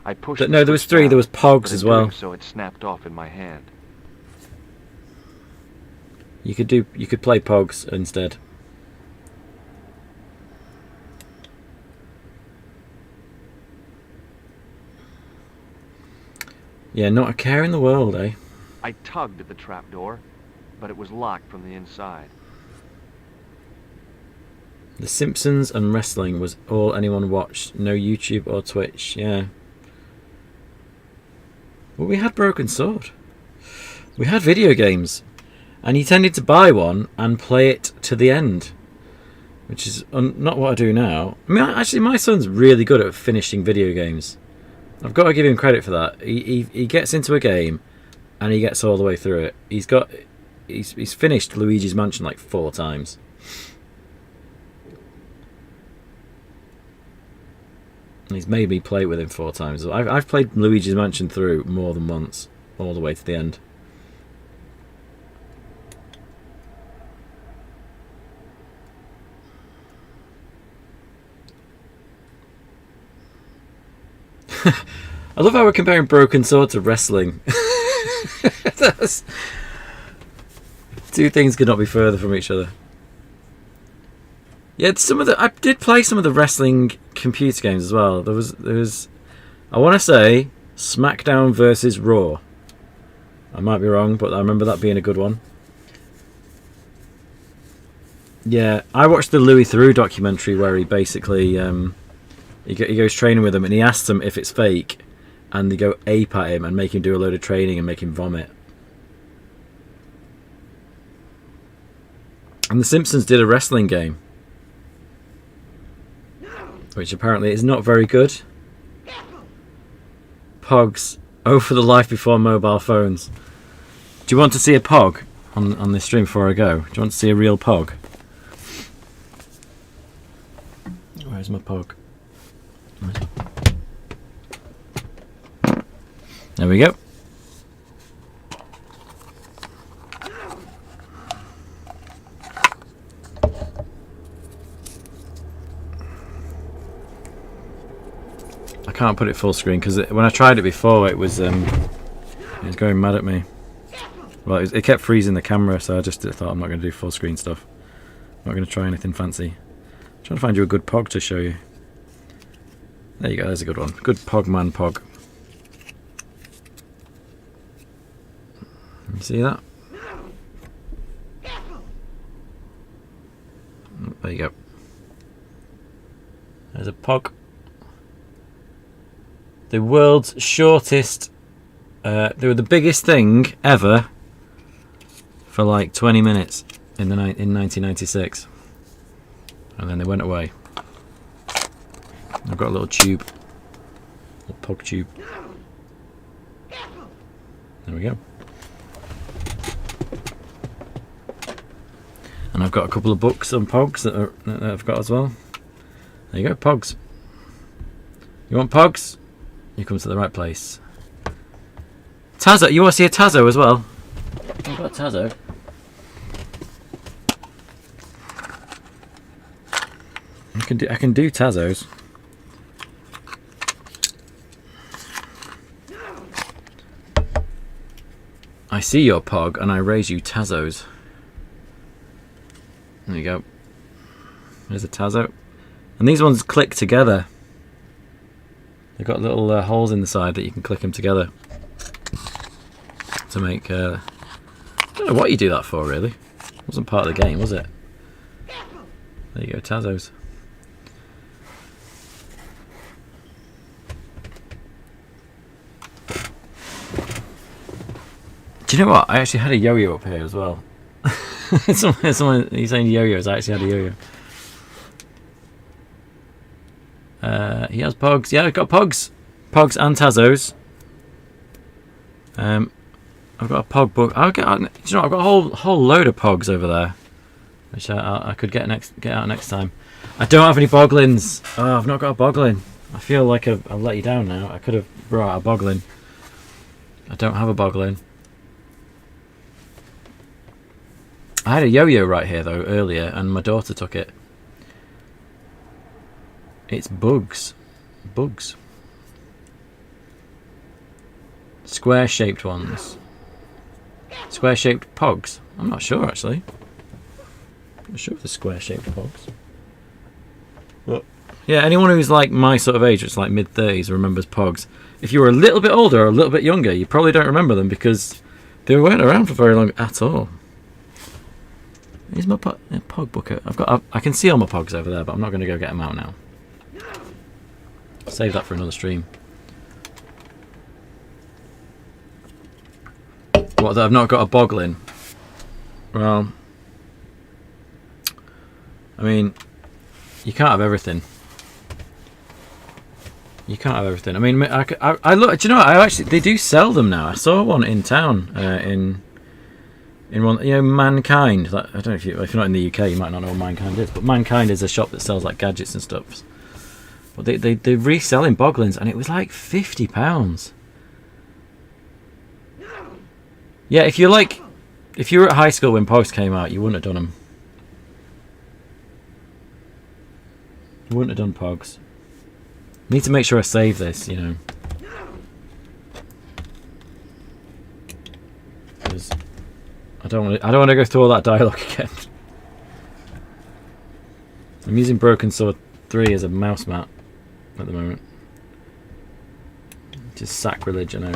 I pushed but no, there was three. Down, there was Pogs as well. So it snapped off in my hand. You could play Pogs instead. Yeah, not a care in the world, eh? I tugged at the trapdoor, but it was locked from the inside. The Simpsons and wrestling was all anyone watched. No YouTube or Twitch, yeah. Well, we had Broken Sword. We had video games. And you tended to buy one and play it to the end. Which is not what I do now. I mean, actually, my son's really good at finishing video games. I've got to give him credit for that. He gets into a game and he gets all the way through it. He's finished Luigi's Mansion like 4 times. And he's made me play with him 4 times. I've played Luigi's Mansion through more than once, all the way to the end. I love how we're comparing Broken Sword to wrestling. Two things could not be further from each other. Yeah, I did play some of the wrestling computer games as well. There was I want to say SmackDown versus Raw. I might be wrong, but I remember that being a good one. Yeah, I watched the Louis Theroux documentary where he basically he goes training with them and he asks them if it's fake, and they go ape at him and make him do a load of training and make him vomit. And The Simpsons did a wrestling game, which apparently is not very good. Pogs. Oh, for the life before mobile phones. Do you want to see a pog on this stream before I go? Do you want to see a real pog? Where's my pog? There we go. I can't put it full screen because when I tried it before, it was going mad at me. Well, it kept freezing the camera, so I just thought I'm not going to do full screen stuff. I'm not going to try anything fancy. I'm trying to find you a good pog to show you. There you go, there's a good one. Good pog man pog. You see that? There you go. There's a pog. The world's shortest. They were the biggest thing ever for like 20 minutes in 1996, and then they went away. I've got a little tube, a little pog tube. There we go. And I've got a couple of books on pogs that I've got as well. There you go, pogs. You want pogs? You come to the right place. Tazo, you want to see a Tazo as well? I've got a Tazo. I can do Tazos. I see your pog and I raise you Tazos. There you go. There's a Tazo. And these ones click together. They've got little holes in the side that you can click them together to make. I don't know what you do that for, really. It wasn't part of the game, was it? There you go, Tazos. Do you know what? I actually had a yo-yo up here as well. Someone he's saying yo-yos. I actually had a yo-yo. He has pogs. Yeah, I've got pogs. Pogs and Tazos. I've got a pog book. Do you know, I've got a whole load of pogs over there, which I could get out next time. I don't have any boglins. Oh, I've not got a boglin. I feel like I've let you down now. I could have brought out a boglin. I don't have a boglin. I had a yo-yo right here though earlier, and my daughter took it. It's bugs. Bugs. Square-shaped ones. Square-shaped pogs. I'm not sure actually. I'm not sure if they're square-shaped pogs. But yeah, anyone who's like my sort of age, it's like mid-30s, remembers pogs. If you were a little bit older or a little bit younger, you probably don't remember them because they weren't around for very long at all. Here's my pog bucket. I can see all my pogs over there, but I'm not going to go get them out now. Save that for another stream. What, that I've not got a boglin? Well, I mean, you can't have everything. You can't have everything. I mean, I look. Do you know what? They do sell them now. I saw one in town in one, you know, Mankind. Like, I don't know if you're not in the UK, you might not know what Mankind is, but Mankind is a shop that sells like gadgets and stuff. But they're reselling boglins, and it was like £50. Yeah, if you were at high school when pogs came out, you wouldn't have done them. You wouldn't have done pogs. Need to make sure I save this, you know. Because I don't want to go through all that dialogue again. I'm using Broken Sword 3 as a mouse mat at the moment. Which is sacrilege, I know.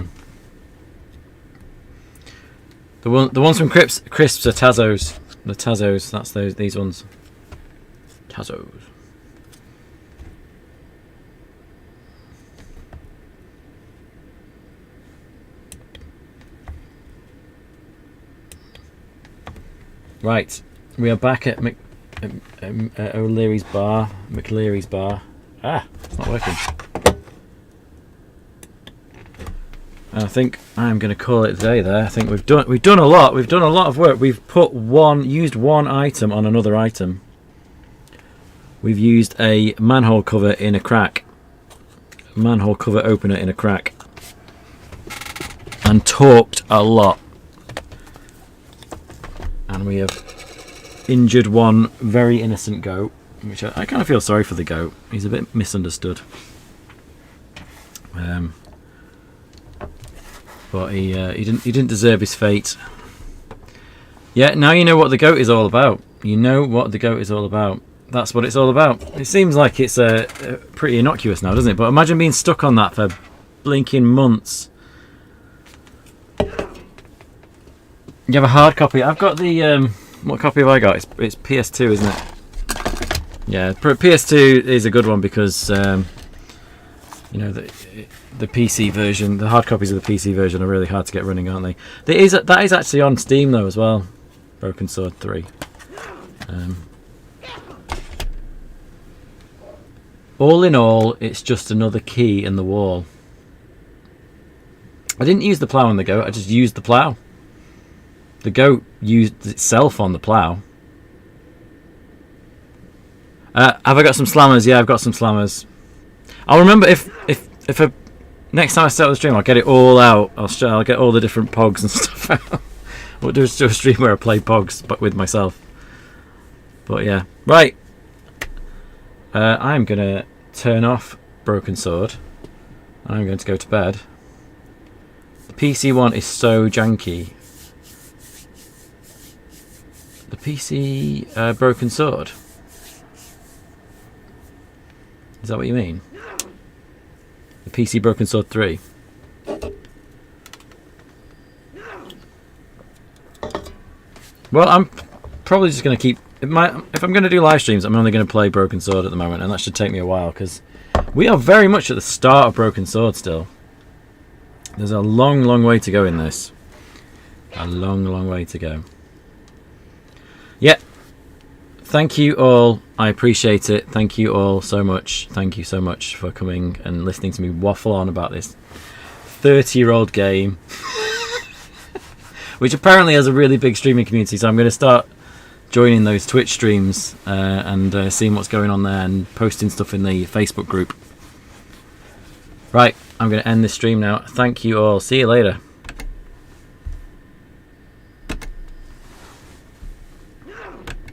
The ones from Crisps are Tazos. The Tazos, that's these ones. Tazos. Right, we are back at O'Leary's bar. McLeary's bar. Ah, it's not working. And I think I'm going to call it a day there. I think we've done a lot. We've done a lot of work. We've used one item on another item. We've used a manhole cover in a crack. Manhole cover opener in a crack. And torqued a lot. And we have injured one very innocent goat, which I kind of feel sorry for the goat. He's a bit misunderstood. But he didn't deserve his fate. Yeah, now you know what the goat is all about. You know what the goat is all about. That's what it's all about. It seems like it's pretty innocuous now, doesn't it? But imagine being stuck on that for blinking months. You have a hard copy. I've got the what copy have I got? It's PS2, isn't it? Yeah, PS2 is a good one because you know the PC version, the hard copies of the PC version are really hard to get running, aren't they? That is actually on Steam though as well. Broken Sword 3. All in all, it's just another key in the wall. I didn't use the plough on the goat. I just used the plough. The goat used itself on the plough. Have I got some slammers? Yeah, I've got some slammers. I'll remember if next time I start the stream, I'll get it all out. I'll get all the different pogs and stuff out. We'll do a stream where I play pogs, but with myself. But yeah, right. I'm gonna turn off Broken Sword. I'm going to go to bed. The PC one is so janky. The PC Broken Sword. Is that what you mean? The PC Broken Sword 3. Well, I'm probably just going to keep... If I'm going to do live streams, I'm only going to play Broken Sword at the moment, and that should take me a while, because we are very much at the start of Broken Sword still. There's a long, long way to go in this. A long, long way to go. Yeah. Thank you all. I appreciate it. Thank you all so much. Thank you so much for coming and listening to me waffle on about this 30-year-old game. Which apparently has a really big streaming community, so I'm going to start joining those Twitch streams and seeing what's going on there and posting stuff in the Facebook group. Right, I'm going to end this stream now. Thank you all. See you later.